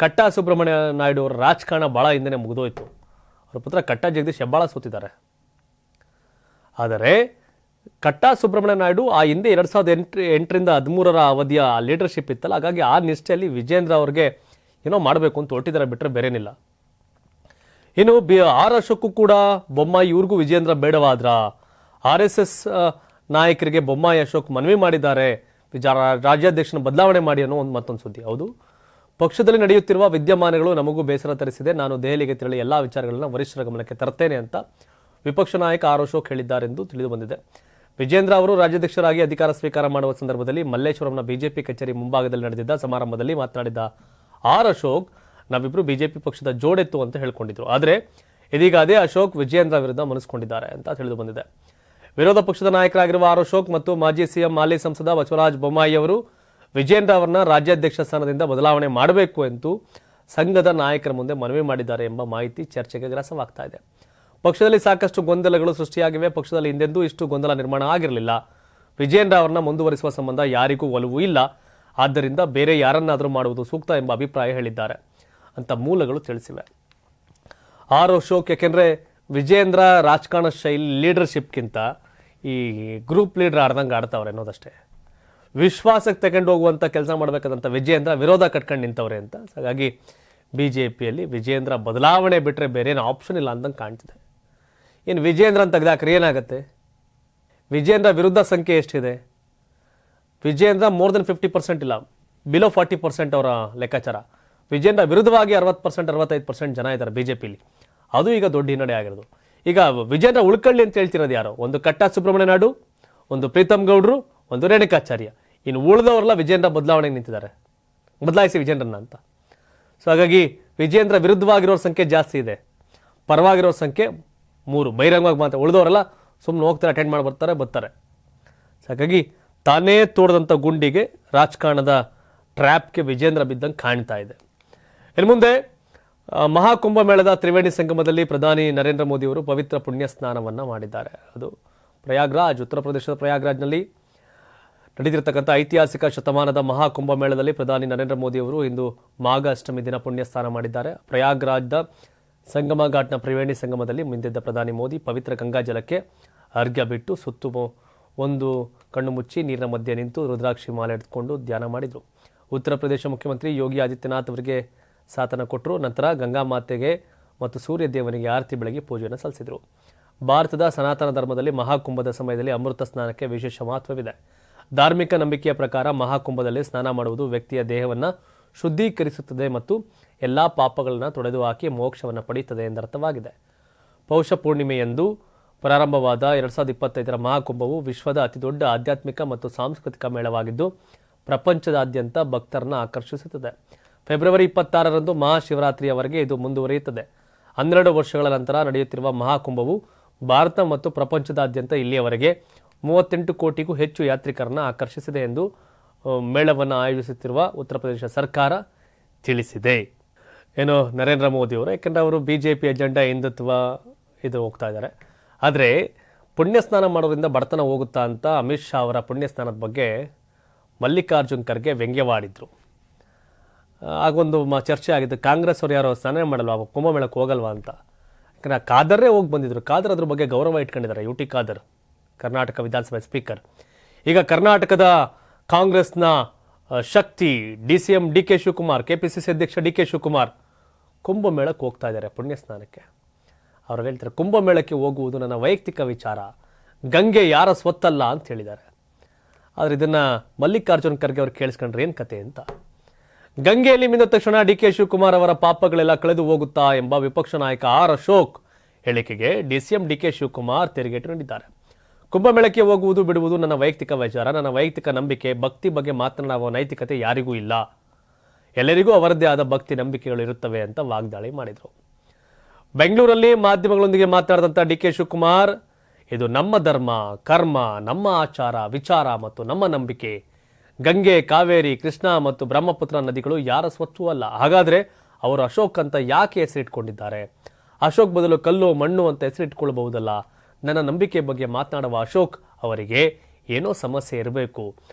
ಕಟ್ಟಾ ಸುಬ್ರಹ್ಮಣ್ಯ ನಾಯ್ಡು ಅವರ ರಾಜಕಾರಣ ಭಾಳ ಹಿಂದೆ ಮುಗಿದೋಯ್ತು. ಅವ್ರ ಪುತ್ರ ಕಟ್ಟಾ ಜಗದೀಶ್ ಹೆಬ್ಬಾಳ ಸೋತಿದ್ದಾರೆ. ಆದರೆ ಕಟ್ಟಾ ಸುಬ್ರಹ್ಮಣ್ಯ ನಾಯ್ಡು ಆ ಹಿಂದೆ 2008ರಿಂದ 13 ಅವಧಿಯ ಲೀಡರ್ಶಿಪ್ ಇತ್ತಲ್ಲ, ಹಾಗಾಗಿ ಆ ನಿಷ್ಠೆಯಲ್ಲಿ ವಿಜೇಂದ್ರ ಅವ್ರಿಗೆ ಏನೋ ಮಾಡಬೇಕು ಅಂತ ಹೊರಟಿದ್ದಾರೆ, ಬಿಟ್ಟರೆ ಬೇರೇನಿಲ್ಲ. ಇನ್ನು ಆರ್ ಅಶೋಕ್ ಕೂಡ ಬೊಮ್ಮಾಯಿ ಇವ್ರಿಗೂ ವಿಜೇಂದ್ರ ಬೇಡವಾದ್ರ RSS ನಾಯಕರಿಗೆ ಬೊಮ್ಮಾಯಿ ಅಶೋಕ್ ಮನವಿ ಮಾಡಿದ್ದಾರೆ, ರಾಜ್ಯಾಧ್ಯಕ್ಷನ ಬದಲಾವಣೆ ಮಾಡಿ ಅನ್ನೋ ಮತ್ತೊಂದು ಸುದ್ದಿ. ಹೌದು, ಪಕ್ಷದಲ್ಲಿ ನಡೆಯುತ್ತಿರುವ ವಿದ್ಯಮಾನಗಳು ನಮಗೂ ಬೇಸರ ತರಿಸಿದೆ. ನಾನು ದೆಹಲಿಗೆ ತೆರಳಿ ಎಲ್ಲಾ ವಿಚಾರಗಳನ್ನ ವರಿಷ್ಠರ ಗಮನಕ್ಕೆ ತರ್ತೇನೆ ಅಂತ ವಿಪಕ್ಷ ನಾಯಕ ಆರ್ ಅಶೋಕ್ ಹೇಳಿದ್ದಾರೆಂದು ತಿಳಿದು ಬಂದಿದೆ. ವಿಜೇಂದ್ರ ಅವರು ರಾಜ್ಯಾಧ್ಯಕ್ಷರಾಗಿ ಅಧಿಕಾರ ಸ್ವೀಕಾರ ಮಾಡುವ ಸಂದರ್ಭದಲ್ಲಿ ಮಲ್ಲೇಶ್ವರಂನ ಬಿಜೆಪಿ ಕಚೇರಿ ಮುಂಭಾಗದಲ್ಲಿ ನಡೆದಿದ್ದ ಸಮಾರಂಭದಲ್ಲಿ ಮಾತನಾಡಿದ ಆರ್ ಅಶೋಕ್, ನಾವಿಬ್ರು ಬಿಜೆಪಿ ಪಕ್ಷದ ಜೋಡೆತ್ತು ಅಂತ ಹೇಳ್ಕೊಂಡಿದ್ರು. ಆದರೆ ಇದೀಗ ಅದೇ ಅಶೋಕ್ ವಿಜೇಂದ್ರ ವಿರುದ್ಧ ಮನಸ್ಕೊಂಡಿದ್ದಾರೆ ಅಂತ ತಿಳಿದು ಬಂದಿದೆ. ವಿರೋಧ ಪಕ್ಷದ ನಾಯಕರಾಗಿರುವ ಆರ್ ಅಶೋಕ್ ಮತ್ತು ಮಾಜಿ ಸಿಎಂ ಹಾಲಿ ಸಂಸದ ಬಸವರಾಜ ಬೊಮ್ಮಾಯಿ ಅವರು ವಿಜೇಂದ್ರ ಅವರನ್ನ ರಾಜ್ಯಾಧ್ಯಕ್ಷ ಸ್ಥಾನದಿಂದ ಬದಲಾವಣೆ ಮಾಡಬೇಕು ಎಂದು ಸಂಘದ ನಾಯಕರ ಮುಂದೆ ಮನವಿ ಮಾಡಿದ್ದಾರೆ ಎಂಬ ಮಾಹಿತಿ ಚರ್ಚೆಗೆ ಗ್ರಾಸವಾಗ್ತಾ ಇದೆ. ಪಕ್ಷದಲ್ಲಿ ಸಾಕಷ್ಟು ಗೊಂದಲಗಳು ಸೃಷ್ಟಿಯಾಗಿವೆ. ಪಕ್ಷದಲ್ಲಿ ಹಿಂದೆಂದೂ ಇಷ್ಟು ಗೊಂದಲ ನಿರ್ಮಾಣ ಆಗಿರಲಿಲ್ಲ. ವಿಜೇಂದ್ರ ಅವರನ್ನ ಮುಂದುವರಿಸುವ ಸಂಬಂಧ ಯಾರಿಗೂ ಒಲವು ಇಲ್ಲ. ಆದ್ದರಿಂದ ಬೇರೆ ಯಾರನ್ನಾದರೂ ಮಾಡುವುದು ಸೂಕ್ತ ಎಂಬ ಅಭಿಪ್ರಾಯ ಹೇಳಿದ್ದಾರೆ ಅಂತ ಮೂಲಗಳು ತಿಳಿಸಿವೆ. ಆರ್ ಅಶೋಕ್ ಯಾಕೆಂದ್ರೆ ವಿಜೇಂದ್ರ ರಾಜಕಾರಣ ಶೈಲಿ ಲೀಡರ್ಶಿಪ್ಗಿಂತ ಈ ಗ್ರೂಪ್ ಲೀಡರ್ ಆಡ್ದಂಗೆ ಆಡ್ತಾವ್ರೆ ಅನ್ನೋದಷ್ಟೇ. ವಿಶ್ವಾಸಕ್ಕೆ ತಗೊಂಡು ಹೋಗುವಂಥ ಕೆಲಸ ಮಾಡಬೇಕಾದಂಥ ವಿಜೇಂದ್ರ ವಿರೋಧ ಕಟ್ಕೊಂಡು ನಿಂತವ್ರೆ ಅಂತ. ಹಾಗಾಗಿ BJPಯಲ್ಲಿ ವಿಜೇಂದ್ರ ಬದಲಾವಣೆ ಬಿಟ್ಟರೆ ಬೇರೆ ಏನು ಆಪ್ಷನ್ ಇಲ್ಲ ಅಂದಂಗೆ ಕಾಣ್ತಿದೆ. ಇನ್ನು ವಿಜೇಂದ್ರ ಅಂತ ತೆಗೆದಾಕ್ರೆ ಏನಾಗುತ್ತೆ? ವಿಜೇಂದ್ರ ವಿರುದ್ಧ ಸಂಖ್ಯೆ ಎಷ್ಟಿದೆ? ವಿಜೇಂದ್ರ ಮೋರ್ ದೆನ್ 50% ಇಲ್ಲ, ಬಿಲೋ 40% ಅವರ ಲೆಕ್ಕಾಚಾರ. ವಿಜೇಂದ್ರ ವಿರುದ್ಧವಾಗಿ 60% 65% ಜನ ಇದ್ದಾರೆ BJPಲಿ. ಅದು ಈಗ ದೊಡ್ಡ ಹಿನ್ನಡೆ ಆಗಿರೋದು. ಈಗ ವಿಜೇಂದ್ರ ಉಳ್ಕಳ್ಳಿ ಅಂತ ಹೇಳ್ತಿರೋದು ಯಾರು? ಒಂದು ಕಟ್ಟಾ ಸುಬ್ರಹ್ಮಣ್ಯ ನಾಯ್ಡು, ಒಂದು ಪ್ರೀತಮ್ ಗೌಡ್ರು, ಒಂದು ರೇಣುಕಾಚಾರ್ಯ. ಇನ್ನು ಉಳಿದವರೆಲ್ಲ ವಿಜೇಂದ್ರ ಬದಲಾವಣೆಗೆ ನಿಂತಿದ್ದಾರೆ, ಬದಲಾಯಿಸಿ ವಿಜೇಂದ್ರನ ಅಂತ. ಸೊ ಹಾಗಾಗಿ ವಿಜೇಂದ್ರ ವಿರುದ್ಧವಾಗಿರೋ ಸಂಖ್ಯೆ ಜಾಸ್ತಿ ಇದೆ, ಪರವಾಗಿರೋ ಸಂಖ್ಯೆ 3. ಬಹಿರಂಗವಾಗಿ ಮಾತ್ರ ಉಳಿದವರೆಲ್ಲ ಸುಮ್ಮನೆ ಹೋಗ್ತಾರೆ, ಅಟೆಂಡ್ ಮಾಡಿ ಬರ್ತಾರೆ. ಹಾಗಾಗಿ ತಾನೇ ತೋಡದಂಥ ಗುಂಡಿಗೆ, ರಾಜಕಾರಣದ ಟ್ರ್ಯಾಪ್ಗೆ ವಿಜೇಂದ್ರ ಬಿದ್ದಂಗೆ ಕಾಣ್ತಾ ಇದೆ. ಇನ್ನು ಮುಂದೆ ಮಹಾಕುಂಭಮೇಳದ ತ್ರಿವೇಣಿ ಸಂಗಮದಲ್ಲಿ ಪ್ರಧಾನಿ ನರೇಂದ್ರ ಮೋದಿ ಅವರು ಪವಿತ್ರ ಪುಣ್ಯ ಸ್ನಾನವನ್ನು ಮಾಡಿದ್ದಾರೆ. ಅದು ಪ್ರಯಾಗ್ರಾಜ್, ಉತ್ತರ ಪ್ರದೇಶದ ಪ್ರಯಾಗ್ರಾಜ್ನಲ್ಲಿ ನಡೆದಿರತಕ್ಕಂಥ ಐತಿಹಾಸಿಕ ಶತಮಾನದ ಮಹಾಕುಂಭಮೇಳದಲ್ಲಿ ಪ್ರಧಾನಿ ನರೇಂದ್ರ ಮೋದಿ ಅವರು ಇಂದು ಮಾಘ ಅಷ್ಟಮಿ ದಿನ ಪುಣ್ಯ ಸ್ನಾನ ಮಾಡಿದ್ದಾರೆ. ಪ್ರಯಾಗ್ರಾಜ್ದ ಸಂಗಮ ಘಾಟ್ನ ತ್ರಿವೇಣಿ ಸಂಗಮದಲ್ಲಿ ಮಿಂದಿದ್ದ ಪ್ರಧಾನಿ ಮೋದಿ ಪವಿತ್ರ ಗಂಗಾಜಲಕ್ಕೆ ಅರ್ಘ್ಯ ಬಿಟ್ಟು ಒಂದು ಕಣ್ಣು ಮುಚ್ಚಿ ನೀರಿನ ಮಧ್ಯೆ ನಿಂತು ರುದ್ರಾಕ್ಷಿ ಮಾಲೆ ಎಳೆದುಕೊಂಡು ಧ್ಯಾನ ಮಾಡಿದರು. ಉತ್ತರ ಪ್ರದೇಶ ಮುಖ್ಯಮಂತ್ರಿ ಯೋಗಿ ಆದಿತ್ಯನಾಥ್ ಅವರಿಗೆ ಸಾಥನ ಕೊಟ್ಟರು. ನಂತರ ಗಂಗಾ ಮಾತೆಗೆ ಮತ್ತು ಸೂರ್ಯ ದೇವನಿಗೆ ಆರತಿ ಬೆಳಗಿ ಪೂಜೆಯನ್ನು ಸಲ್ಲಿಸಿದರು. ಭಾರತದ ಸನಾತನ ಧರ್ಮದಲ್ಲಿ ಮಹಾಕುಂಭದ ಸಮಯದಲ್ಲಿ ಅಮೃತ ಸ್ನಾನಕ್ಕೆ ವಿಶೇಷ ಮಹತ್ವವಿದೆ. ಧಾರ್ಮಿಕ ನಂಬಿಕೆಯ ಪ್ರಕಾರ ಮಹಾಕುಂಭದಲ್ಲಿ ಸ್ನಾನ ಮಾಡುವುದು ವ್ಯಕ್ತಿಯ ದೇಹವನ್ನು ಶುದ್ಧೀಕರಿಸುತ್ತದೆ ಮತ್ತು ಎಲ್ಲ ಪಾಪಗಳನ್ನು ತೊಡೆದು ಹಾಕಿ ಮೋಕ್ಷವನ್ನು ಪಡೆಯುತ್ತದೆ ಎಂದರ್ಥವಾಗಿದೆ. ಪೌಷ ಪೂರ್ಣಿಮೆಯಂದು ಪ್ರಾರಂಭವಾದ 2025ರ ಮಹಾಕುಂಭವು ವಿಶ್ವದ ಅತಿದೊಡ್ಡ ಆಧ್ಯಾತ್ಮಿಕ ಮತ್ತು ಸಾಂಸ್ಕೃತಿಕ ಮೇಳವಾಗಿದ್ದು ಪ್ರಪಂಚದಾದ್ಯಂತ ಭಕ್ತರನ್ನು ಆಕರ್ಷಿಸುತ್ತದೆ. ಫೆಬ್ರವರಿ 26ರಂದು ಮಹಾಶಿವರಾತ್ರಿಯವರೆಗೆ ಇದು ಮುಂದುವರಿಯುತ್ತದೆ. 12 ವರ್ಷಗಳ ನಂತರ ನಡೆಯುತ್ತಿರುವ ಮಹಾಕುಂಭವು ಭಾರತ ಮತ್ತು ಪ್ರಪಂಚದಾದ್ಯಂತ ಇಲ್ಲಿಯವರೆಗೆ 38 ಕೋಟಿಗೂ ಹೆಚ್ಚು ಯಾತ್ರಿಕರನ್ನು ಆಕರ್ಷಿಸಿದೆ ಎಂದು ಮೇಳವನ್ನು ಆಯೋಜಿಸುತ್ತಿರುವ ಉತ್ತರ ಪ್ರದೇಶ ಸರ್ಕಾರ ತಿಳಿಸಿದೆ. ಏನು ನರೇಂದ್ರ ಮೋದಿ ಅವರು, ಯಾಕೆಂದರೆ ಅವರು BJP ಎಜೆಂಡಾ ಹಿಂದುತ್ವ ಇದು ಹೋಗ್ತಾ ಇದ್ದಾರೆ. ಆದರೆ ಪುಣ್ಯಸ್ನಾನ ಮಾಡೋದ್ರಿಂದ ಬಡತನ ಹೋಗುತ್ತಾ ಅಂತ ಅಮಿತ್ ಶಾ ಅವರ ಪುಣ್ಯಸ್ನಾನದ ಬಗ್ಗೆ ಮಲ್ಲಿಕಾರ್ಜುನ್ ಖರ್ಗೆ ವ್ಯಂಗ್ಯವಾಡಿದ್ರು. ಆಗೊಂದು ಚರ್ಚೆ ಆಗಿದ್ದು, ಕಾಂಗ್ರೆಸ್ ಅವರು ಯಾರೋ ಸ್ನಾನ ಮಾಡಲ್ವಾ, ಕುಂಭಮೇಳಕ್ಕೆ ಹೋಗಲ್ವಾ ಅಂತ. ಯಾಕಂದರೆ ಖಾದರೇ ಹೋಗಿ ಬಂದಿದ್ರು. ಖಾದರ್ ಅದ್ರ ಬಗ್ಗೆ ಗೌರವ ಇಟ್ಕೊಂಡಿದ್ದಾರೆ. UT ಖಾದರ್, ಕರ್ನಾಟಕ ವಿಧಾನಸಭೆ ಸ್ಪೀಕರ್. ಈಗ ಕರ್ನಾಟಕದ ಕಾಂಗ್ರೆಸ್ನ ಶಕ್ತಿ DCM DK ಶಿವಕುಮಾರ್, KPCC ಅಧ್ಯಕ್ಷ DK ಶಿವಕುಮಾರ್ ಕುಂಭಮೇಳಕ್ಕೆ ಹೋಗ್ತಾ ಇದ್ದಾರೆ ಪುಣ್ಯಸ್ನಾನಕ್ಕೆ. ಅವ್ರು ಹೇಳ್ತಾರೆ, ಕುಂಭಮೇಳಕ್ಕೆ ಹೋಗುವುದು ನನ್ನ ವೈಯಕ್ತಿಕ ವಿಚಾರ, ಗಂಗೆ ಯಾರ ಸ್ವತ್ತಲ್ಲ ಅಂತ ಹೇಳಿದ್ದಾರೆ. ಆದರೆ ಇದನ್ನು ಮಲ್ಲಿಕಾರ್ಜುನ್ ಖರ್ಗೆ ಅವ್ರು ಕೇಳಿಸ್ಕೊಂಡ್ರೆ ಏನು ಕತೆ ಅಂತ. ಗಂಗೆಯಲ್ಲಿ ಮಿಂದ ತಕ್ಷಣ ಡಿಕೆ ಶಿವಕುಮಾರ್ ಅವರ ಪಾಪಗಳೆಲ್ಲ ಕಳೆದು ಹೋಗುತ್ತಾ ಎಂಬ ವಿಪಕ್ಷ ನಾಯಕ ಆರ್ ಅಶೋಕ್ ಹೇಳಿಕೆಗೆ ಡಿಸಿಎಂ ಡಿಕೆ ಶಿವಕುಮಾರ್ ತಿರುಗೇಟು ನೀಡಿದ್ದಾರೆ. ಕುಂಭಮೇಳಕ್ಕೆ ಹೋಗುವುದು ಬಿಡುವುದು ನನ್ನ ವೈಯಕ್ತಿಕ ವಿಚಾರ, ನನ್ನ ವೈಯಕ್ತಿಕ ನಂಬಿಕೆ, ಭಕ್ತಿ ಬಗ್ಗೆ ಮಾತನಾಡುವ ನೈತಿಕತೆ ಯಾರಿಗೂ ಇಲ್ಲ. ಎಲ್ಲರಿಗೂ ಅವರದ್ದೇ ಆದ ಭಕ್ತಿ ನಂಬಿಕೆಗಳು ಇರುತ್ತವೆ ಅಂತ ವಾಗ್ದಾಳಿ ಮಾಡಿದರು. ಬೆಂಗಳೂರಲ್ಲಿ ಮಾಧ್ಯಮಗಳೊಂದಿಗೆ ಮಾತನಾಡಿದಂಥ ಡಿಕೆ ಶಿವಕುಮಾರ್, ಇದು ನಮ್ಮ ಧರ್ಮ, ಕರ್ಮ, ನಮ್ಮ ಆಚಾರ, ವಿಚಾರ ಮತ್ತು ನಮ್ಮ ನಂಬಿಕೆ. ಗಂಗೆ, ಕಾವೇರಿ, ಕೃಷ್ಣ ಮತ್ತು ಬ್ರಹ್ಮಪುತ್ರ ನದಿಗಳು ಯಾರ ಸ್ವತ್ತೂ ಅಲ್ಲ. ಹಾಗಾದ್ರೆ ಅವರು ಅಶೋಕ್ ಅಂತ ಯಾಕೆ ಹೆಸರಿಟ್ಕೊಂಡಿದ್ದಾರೆ? ಅಶೋಕ್ ಬದಲು ಕಲ್ಲು, ಮಣ್ಣು ಅಂತ ಹೆಸರಿಟ್ಕೊಳ್ಬಹುದಲ್ಲ. ನನ್ನ ನಂಬಿಕೆ ಬಗ್ಗೆ ಮಾತನಾಡುವ ಅಶೋಕ್ ಅವರಿಗೆ ಏನೋ ಸಮಸ್ಯೆ ಇರಬೇಕು.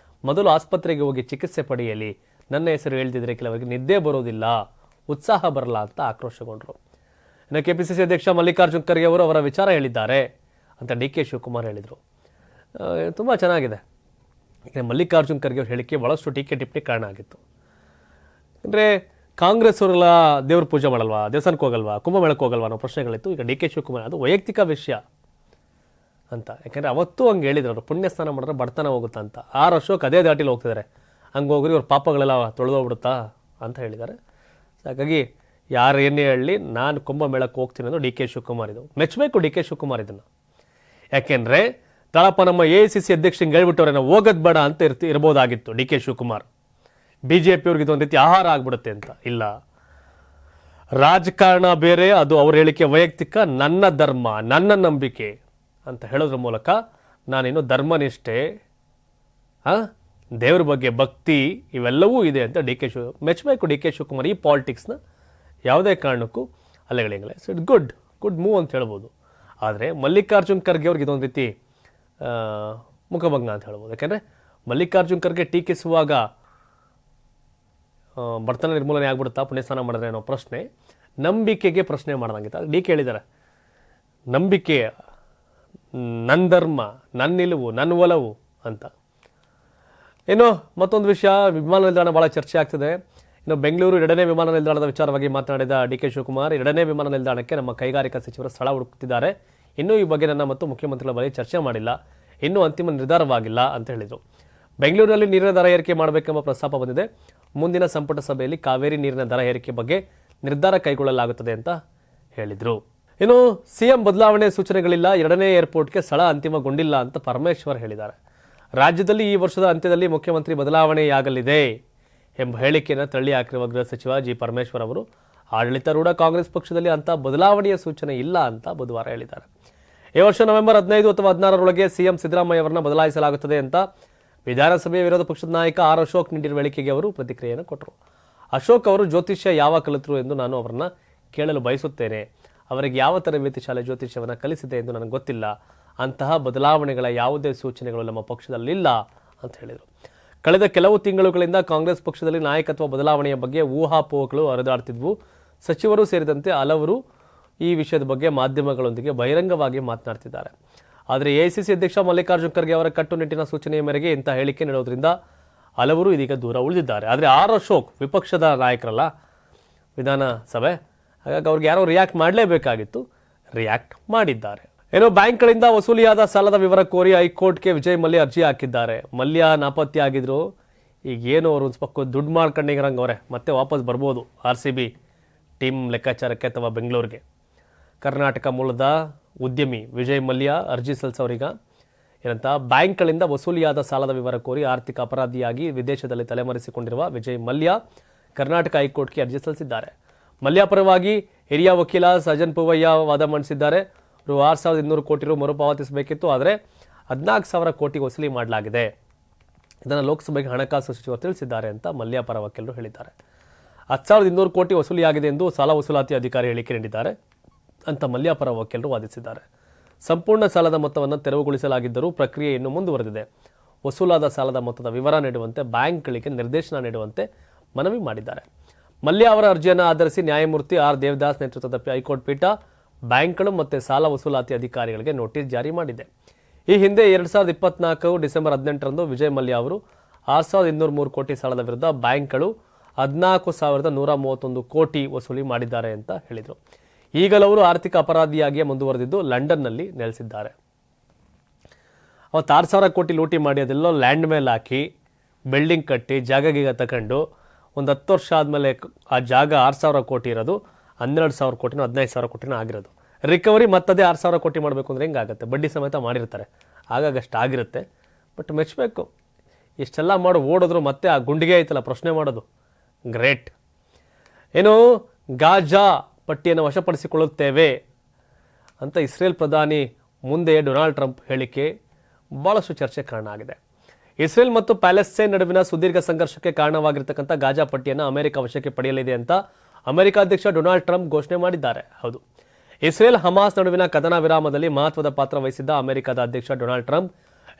ಮೊದಲು ಆಸ್ಪತ್ರೆಗೆ ಹೋಗಿ ಚಿಕಿತ್ಸೆ ಪಡೆಯಲಿ. ನನ್ನ ಹೆಸರು ಹೇಳ್ತಿದ್ರೆ ಕೆಲವರಿಗೆ ನಿದ್ದೆ ಬರೋದಿಲ್ಲ, ಉತ್ಸಾಹ ಬರಲ್ಲ ಅಂತ ಆಕ್ರೋಶಗೊಂಡ್ರು. ಇನ್ನು ಕೆಪಿಸಿಸಿ ಅಧ್ಯಕ್ಷ ಮಲ್ಲಿಕಾರ್ಜುನ್ ಖರ್ಗೆ ಅವರು ಅವರ ವಿಚಾರ ಹೇಳಿದ್ದಾರೆ ಅಂತ ಡಿ ಕೆ ಶಿವಕುಮಾರ್ ಹೇಳಿದರು. ತುಂಬ ಚೆನ್ನಾಗಿದೆ. ಈಗ ಮಲ್ಲಿಕಾರ್ಜುನ್ ಖರ್ಗೆ ಅವ್ರ ಹೇಳಿಕೆ ಭಾಳಷ್ಟು ಟೀಕೆ ಟಿಪ್ಪಣಿ ಕಾರಣ ಆಗಿತ್ತು. ಅಂದರೆ ಕಾಂಗ್ರೆಸ್ ಅವರೆಲ್ಲ ದೇವ್ರ ಪೂಜೆ ಮಾಡಲ್ವಾ, ದೇವಸ್ಥಾನಕ್ಕೆ ಹೋಗಲ್ವಾ, ಕುಂಭಮೇಳಕ್ಕೆ ಹೋಗಲ್ವಾ ಅನ್ನೋ ಪ್ರಶ್ನೆಗಳಿತ್ತು. ಈಗ ಡಿ ಕೆ ಶಿವಕುಮಾರ್ ಅದು ವೈಯಕ್ತಿಕ ವಿಷಯ ಅಂತ, ಯಾಕೆಂದರೆ ಅವತ್ತು ಹಂಗೆ ಹೇಳಿದ್ರು ಅವರು, ಪುಣ್ಯ ಸ್ನಾನ ಮಾಡಿದ್ರೆ ಬಡತನ ಹೋಗುತ್ತಾ ಅಂತ. ಆರ್ ಅಶೋಕ್ ಅದೇ ದಾಟಿಲಿ ಹೋಗ್ತಿದ್ದಾರೆ. ಹಂಗೆ ಹೋಗ್ರಿ ಅವ್ರ ಪಾಪಗಳೆಲ್ಲ ತೊಳೆದೋಗ್ಬಿಡುತ್ತಾ ಅಂತ ಹೇಳಿದ್ದಾರೆ. ಹಾಗಾಗಿ ಯಾರು ಏನೇ ಹೇಳಲಿ, ನಾನು ಕುಂಭಮೇಳಕ್ಕೆ ಹೋಗ್ತೀನಿ ಅನ್ನೋ ಡಿ ಕೆ ಶಿವಕುಮಾರ್ ಇದು ಮೆಚ್ಚಬೇಕು. ಡಿ ಕೆ ಶಿವಕುಮಾರ್ ಇದನ್ನು ಯಾಕೆಂದರೆ ತಾಳಪ್ಪ ನಮ್ಮ AICC ಅಧ್ಯಕ್ಷಂಗೆ ಹೇಳ್ಬಿಟ್ಟವ್ರೆ ನಾವು ಹೋಗೋದು ಬೇಡ ಅಂತ ಇರ್ಬೋದಾಗಿತ್ತು ಡಿ ಕೆ ಶಿವಕುಮಾರ್. BJP ಅವ್ರಿಗೆ ಇದೊಂದು ರೀತಿ ಆಹಾರ ಆಗ್ಬಿಡುತ್ತೆ ಅಂತ. ಇಲ್ಲ, ರಾಜಕಾರಣ ಬೇರೆ, ಅದು ಅವ್ರ ಹೇಳಿಕೆ ವೈಯಕ್ತಿಕ, ನನ್ನ ಧರ್ಮ, ನನ್ನ ನಂಬಿಕೆ ಅಂತ ಹೇಳೋದ್ರ ಮೂಲಕ ನಾನೇನು ಧರ್ಮನಿಷ್ಠೆ, ದೇವ್ರ ಬಗ್ಗೆ ಭಕ್ತಿ ಇವೆಲ್ಲವೂ ಇದೆ ಅಂತ ಮೆಚ್ಚಬೇಕು. ಡಿ ಕೆ ಶಿವಕುಮಾರ್ ಈ ಪಾಲಿಟಿಕ್ಸ್ನ ಯಾವುದೇ ಕಾರಣಕ್ಕೂ ಅಲೆಗಳಿಂಗಲ್ಲ. ಸೊ ಇಟ್ ಗುಡ್ ಮೂವ್ ಅಂತ ಹೇಳ್ಬೋದು. ಆದರೆ ಮಲ್ಲಿಕಾರ್ಜುನ್ ಖರ್ಗೆ ಅವ್ರಿಗೆ ಇದೊಂದು ರೀತಿ ಮುಖಭಂಗ ಅಂತ ಹೇಳ್ಬೋದು. ಯಾಕೆಂದರೆ ಮಲ್ಲಿಕಾರ್ಜುನ್ ಖರ್ಗೆ ಟೀಕಿಸುವಾಗ ಬಡತನ ನಿರ್ಮೂಲನೆ ಆಗ್ಬಿಡುತ್ತಾ ಪುಣ್ಯಸ್ನಾನ ಮಾಡಿದ್ರೆ ಅನ್ನೋ ಪ್ರಶ್ನೆ, ನಂಬಿಕೆಗೆ ಪ್ರಶ್ನೆ ಮಾಡ್ದಂಗಿತ್ತು. ಡಿ ಕೆ ಹೇಳಿದ್ದಾರೆ, ನಂಬಿಕೆ, ನನ್ನ ಧರ್ಮ, ನನ್ನ ನಿಲುವು, ನನ್ನ ಒಲವು ಅಂತ. ಇನ್ನು ಮತ್ತೊಂದು ವಿಷಯ, ವಿಮಾನ ನಿಲ್ದಾಣ ಭಾಳ ಚರ್ಚೆ ಆಗ್ತಿದೆ. ಇನ್ನು ಬೆಂಗಳೂರು 2ನೇ ವಿಮಾನ ನಿಲ್ದಾಣದ ವಿಚಾರವಾಗಿ ಮಾತನಾಡಿದ ಡಿ ಕೆ ಶಿವಕುಮಾರ್, 2ನೇ ವಿಮಾನ ನಿಲ್ದಾಣಕ್ಕೆ ನಮ್ಮ ಕೈಗಾರಿಕಾ ಸಚಿವರು ಸ್ಥಳ ಹುಡುಕುತ್ತಿದ್ದಾರೆ. ಇನ್ನೂ ಈ ಬಗ್ಗೆ ನನ್ನ ಮತ್ತು ಮುಖ್ಯಮಂತ್ರಿಗಳ ಬಳಿ ಚರ್ಚೆ ಮಾಡಿಲ್ಲ, ಇನ್ನೂ ಅಂತಿಮ ನಿರ್ಧಾರವಾಗಿಲ್ಲ ಅಂತ ಹೇಳಿದರು. ಬೆಂಗಳೂರಿನಲ್ಲಿ ನೀರಿನ ದರ ಏರಿಕೆ ಮಾಡಬೇಕೆಂಬ ಪ್ರಸ್ತಾಪ ಬಂದಿದೆ. ಮುಂದಿನ ಸಂಪುಟ ಸಭೆಯಲ್ಲಿ ಕಾವೇರಿ ನೀರಿನ ದರ ಏರಿಕೆ ಬಗ್ಗೆ ನಿರ್ಧಾರ ಕೈಗೊಳ್ಳಲಾಗುತ್ತದೆ ಅಂತ ಹೇಳಿದರು. ಇನ್ನು ಸಿಎಂ ಬದಲಾವಣೆ ಸೂಚನೆಗಳಿಲ್ಲ, 2ನೇ ಏರ್ಪೋರ್ಟ್ಗೆ ಸ್ಥಳ ಅಂತಿಮಗೊಂಡಿಲ್ಲ ಅಂತ ಪರಮೇಶ್ವರ್ ಹೇಳಿದ್ದಾರೆ. ರಾಜ್ಯದಲ್ಲಿ ಈ ವರ್ಷದ ಅಂತ್ಯದಲ್ಲಿ ಮುಖ್ಯಮಂತ್ರಿ ಬದಲಾವಣೆಯಾಗಲಿದೆ ಎಂಬ ಹೇಳಿಕೆಯನ್ನು ತಳ್ಳಿ ಹಾಕಿರುವ ಗೃಹ ಸಚಿವ ಜಿ ಪರಮೇಶ್ವರ್ ಅವರು ಆಡಳಿತಾರೂಢ ಕಾಂಗ್ರೆಸ್ ಪಕ್ಷದಲ್ಲಿ ಅಂತ ಬದಲಾವಣೆಯ ಸೂಚನೆ ಇಲ್ಲ ಅಂತ ಬುಧವಾರ ಹೇಳಿದ್ದಾರೆ. ಈ ವರ್ಷ ನವೆಂಬರ್ 15 ಅಥವಾ 16ರೊಳಗೆ ಸಿಎಂ ಸಿದ್ದರಾಮಯ್ಯ ಅವರನ್ನ ಬದಲಾಯಿಸಲಾಗುತ್ತದೆ ಅಂತ ವಿಧಾನಸಭೆಯ ವಿರೋಧ ಪಕ್ಷದ ನಾಯಕ ಆರ್ ಅಶೋಕ್ ನೀಡಿರುವ ಹೇಳಿಕೆಗೆ ಅವರು ಪ್ರತಿಕ್ರಿಯೆಯನ್ನು ಕೊಟ್ಟರು. ಅಶೋಕ್ ಅವರು ಜ್ಯೋತಿಷ್ಯ ಯಾವಾಗ ಕಲಿತರು ಎಂದು ನಾನು ಅವರನ್ನ ಕೇಳಲು ಬಯಸುತ್ತೇನೆ. ಅವರಿಗೆ ಯಾವ ತರಬೇತಿ ಶಾಲೆ ಜ್ಯೋತಿಷ್ಯವನ್ನು ಕಲಿಸಿದೆ ಎಂದು ನನಗೆ ಗೊತ್ತಿಲ್ಲ. ಅಂತಹ ಬದಲಾವಣೆಗಳ ಯಾವುದೇ ಸೂಚನೆಗಳು ನಮ್ಮ ಪಕ್ಷದಲ್ಲಿಲ್ಲ ಅಂತ ಹೇಳಿದರು. ಕಳೆದ ಕೆಲವು ತಿಂಗಳುಗಳಿಂದ ಕಾಂಗ್ರೆಸ್ ಪಕ್ಷದಲ್ಲಿ ನಾಯಕತ್ವ ಬದಲಾವಣೆಯ ಬಗ್ಗೆ ಊಹಾಪೋಹಗಳು ಹರಿದಾಡ್ತಿದ್ವು. ಸಚಿವರು ಸೇರಿದಂತೆ ಹಲವರು ಈ ವಿಷಯದ ಬಗ್ಗೆ ಮಾಧ್ಯಮಗಳೊಂದಿಗೆ ಬಹಿರಂಗವಾಗಿ ಮಾತನಾಡ್ತಿದ್ದಾರೆ. ಆದರೆ AICC ಅಧ್ಯಕ್ಷ ಮಲ್ಲಿಕಾರ್ಜುನ್ ಖರ್ಗೆ ಅವರ ಕಟ್ಟುನಿಟ್ಟಿನ ಸೂಚನೆಯ ಮೇರೆಗೆ ಇಂಥ ಹೇಳಿಕೆ ನೀಡೋದ್ರಿಂದ ಹಲವರು ಇದೀಗ ದೂರ ಉಳಿದಿದ್ದಾರೆ. ಆದರೆ ಆರ್ ಅಶೋಕ್ ವಿಪಕ್ಷದ ನಾಯಕರಲ್ಲ ವಿಧಾನಸಭೆ, ಹಾಗಾಗಿ ಅವ್ರಿಗೆ ಯಾರೋ ರಿಯಾಕ್ಟ್ ಮಾಡಲೇಬೇಕಾಗಿತ್ತು, ರಿಯಾಕ್ಟ್ ಮಾಡಿದ್ದಾರೆ. ಏನೋ ಬ್ಯಾಂಕ್ಗಳಿಂದ ವಸೂಲಿಯಾದ ಸಾಲದ ವಿವರ ಕೋರಿ ಹೈಕೋರ್ಟ್ಗೆ ವಿಜಯ್ ಮಲ್ಯ ಅರ್ಜಿ ಹಾಕಿದ್ದಾರೆ. ಮಲ್ಯ ನಾಪತ್ತೆ ಆಗಿದ್ರು. ಈಗ ಏನು ಅವರು ಒಂದು ಸ್ವಲ್ಪ ದುಡ್ಡು ಮಾಡ್ಕೊಂಡಿರಂಗವ್ರೆ, ಮತ್ತೆ ವಾಪಸ್ ಬರ್ಬೋದು RCB ಟೀಮ್ ಲೆಕ್ಕಾಚಾರಕ್ಕೆ ಅಥವಾ ಬೆಂಗಳೂರಿಗೆ. ಕರ್ನಾಟಕ ಮೂಲದ ಉದ್ಯಮಿ ವಿಜಯ್ ಮಲ್ಯ ಅರ್ಜಿ ಸಲ್ಲಿಸೋರೀಗ ಏನಂತ, ಬ್ಯಾಂಕ್ಗಳಿಂದ ವಸೂಲಿಯಾದ ಸಾಲದ ವಿವರ ಕೋರಿ ಆರ್ಥಿಕ ಅಪರಾಧಿಯಾಗಿ ವಿದೇಶದಲ್ಲಿ ತಲೆಮರೆಸಿಕೊಂಡಿರುವ ವಿಜಯ್ ಮಲ್ಯ ಕರ್ನಾಟಕ ಹೈಕೋರ್ಟ್ಗೆ ಅರ್ಜಿ ಸಲ್ಲಿಸಿದ್ದಾರೆ. ಮಲ್ಯ ಪರವಾಗಿ ಹಿರಿಯ ವಕೀಲ ಸಜನ್ ಪೂವಯ್ಯ ವಾದ ಮಂಡಿಸಿದ್ದಾರೆ. 6,200 ಕೋಟಿ ರು ಮರುಪಾವತಿಸಬೇಕಿತ್ತು, ಆದರೆ 14,000 ಕೋಟಿ ವಸೂಲಿ ಮಾಡಲಾಗಿದೆ. ಇದನ್ನು ಲೋಕಸಭೆಗೆ ಹಣಕಾಸು ಸಚಿವರು ತಿಳಿಸಿದ್ದಾರೆ ಅಂತ ಮಲ್ಯ ಪರ ವಕೀಲರು ಹೇಳಿದ್ದಾರೆ. 10,200 ಕೋಟಿ ವಸೂಲಿಯಾಗಿದೆ ಎಂದು ಸಾಲ ವಸೂಲಾತಿ ಅಧಿಕಾರಿ ಹೇಳಿಕೆ ನೀಡಿದ್ದಾರೆ ಅಂತ ಮಲ್ಯ ಪರ ವಕೀಲರು ವಾದಿಸಿದ್ದಾರೆ. ಸಂಪೂರ್ಣ ಸಾಲದ ಮೊತ್ತವನ್ನು ತೆರವುಗೊಳಿಸಲಾಗಿದ್ದರೂ ಪ್ರಕ್ರಿಯೆ ಇನ್ನೂ ಮುಂದುವರೆದಿದೆ. ವಸೂಲಾದ ಸಾಲದ ಮೊತ್ತದ ವಿವರ ನೀಡುವಂತೆ ಬ್ಯಾಂಕ್ಗಳಿಗೆ ನಿರ್ದೇಶನ ನೀಡುವಂತೆ ಮನವಿ ಮಾಡಿದ್ದಾರೆ. ಮಲ್ಯ ಅವರ ಅರ್ಜಿಯನ್ನು ಆಧರಿಸಿ ನ್ಯಾಯಮೂರ್ತಿ ಆರ್ ದೇವದಾಸ್ ನೇತೃತ್ವದ ಹೈಕೋರ್ಟ್ ಪೀಠ ಬ್ಯಾಂಕ್ಗಳು ಮತ್ತು ಸಾಲ ವಸೂಲಾತಿ ಅಧಿಕಾರಿಗಳಿಗೆ ನೋಟಿಸ್ ಜಾರಿ ಮಾಡಿದೆ. ಈ ಹಿಂದೆ 2024 ಡಿಸೆಂಬರ್ 18ರಂದು ವಿಜಯ್ ಮಲ್ಯ ಅವರು 6,203 ಕೋಟಿ ಸಾಲದ ವಿರುದ್ಧ ಬ್ಯಾಂಕ್ಗಳು 14,131 ಕೋಟಿ ವಸೂಲಿ ಮಾಡಿದ್ದಾರೆ ಅಂತ ಹೇಳಿದರು. ಈಗಲೂ ಅವರು ಆರ್ಥಿಕ ಅಪರಾಧಿಯಾಗಿಯೇ ಮುಂದುವರೆದಿದ್ದು ಲಂಡನ್ನಲ್ಲಿ ನೆಲೆಸಿದ್ದಾರೆ. ಅವತ್ತು 6,000 ಕೋಟಿ ಲೂಟಿ ಮಾಡಿ ಅದೆಲ್ಲೋ ಲ್ಯಾಂಡ್ ಮೇಲೆ ಹಾಕಿ ಬಿಲ್ಡಿಂಗ್ ಕಟ್ಟಿ ಜಾಗ ಗೀಗ ತಗೊಂಡು ಒಂದು 10 ವರ್ಷ ಆದಮೇಲೆ ಆ ಜಾಗ 6,000 ಕೋಟಿ ಇರೋದು 12,000 ಕೋಟಿನೋ 15,000 ಕೋಟಿನೋ ಆಗಿರೋದು. ರಿಕವರಿ ಮತ್ತದೇ 6,000 ಕೋಟಿ ಮಾಡಬೇಕು ಅಂದರೆ ಹೆಂಗಾಗುತ್ತೆ? ಬಡ್ಡಿ ಸಮೇತ ಮಾಡಿರ್ತಾರೆ, ಆಗಾಗಷ್ಟು ಆಗಿರುತ್ತೆ. ಬಟ್ ಮೆಚ್ಚಬೇಕು, ಇಷ್ಟೆಲ್ಲ ಮಾಡಿ ಓಡಿದ್ರು ಮತ್ತೆ ಆ ಗುಂಡಿಗೆ ಐತಲ್ಲ ಪ್ರಶ್ನೆ ಮಾಡೋದು, ಗ್ರೇಟ್. ಏನು ಗಾಜಾ ಪಟ್ಟಿಯನ್ನು ವಶಪಡಿಸಿಕೊಳ್ಳುತ್ತೇವೆ ಅಂತ ಇಸ್ರೇಲ್ ಪ್ರಧಾನಿ ಮುಂದೆ ಡೊನಾಲ್ಡ್ ಟ್ರಂಪ್ ಹೇಳಿಕೆ ಭಾಳಷ್ಟು ಚರ್ಚೆ ಕಾರಣ ಆಗಿದೆ. ಇಸ್ರೇಲ್ ಮತ್ತು ಪ್ಯಾಲೆಸ್ತೈನ್ ನಡುವಿನ ಸುದೀರ್ಘ ಸಂಘರ್ಷಕ್ಕೆ ಕಾರಣವಾಗಿರ್ತಕ್ಕಂಥ ಗಾಜಾ ಪಟ್ಟಿಯನ್ನು ಅಮೆರಿಕ ವಶಕ್ಕೆ ಪಡೆಯಲಿದೆ ಅಂತ ಅಮೆರಿಕ ಅಧ್ಯಕ್ಷ ಡೊನಾಲ್ಡ್ ಟ್ರಂಪ್ ಘೋಷಣೆ ಮಾಡಿದ್ದಾರೆ. ಹೌದು, ಇಸ್ರೇಲ್ ಹಮಾಸ್ ನಡುವಿನ ಕದನ ವಿರಾಮದಲ್ಲಿ ಮಹತ್ವದ ಪಾತ್ರ ವಹಿಸಿದ್ದ ಅಮೆರಿಕದ ಅಧ್ಯಕ್ಷ ಡೊನಾಲ್ಡ್ ಟ್ರಂಪ್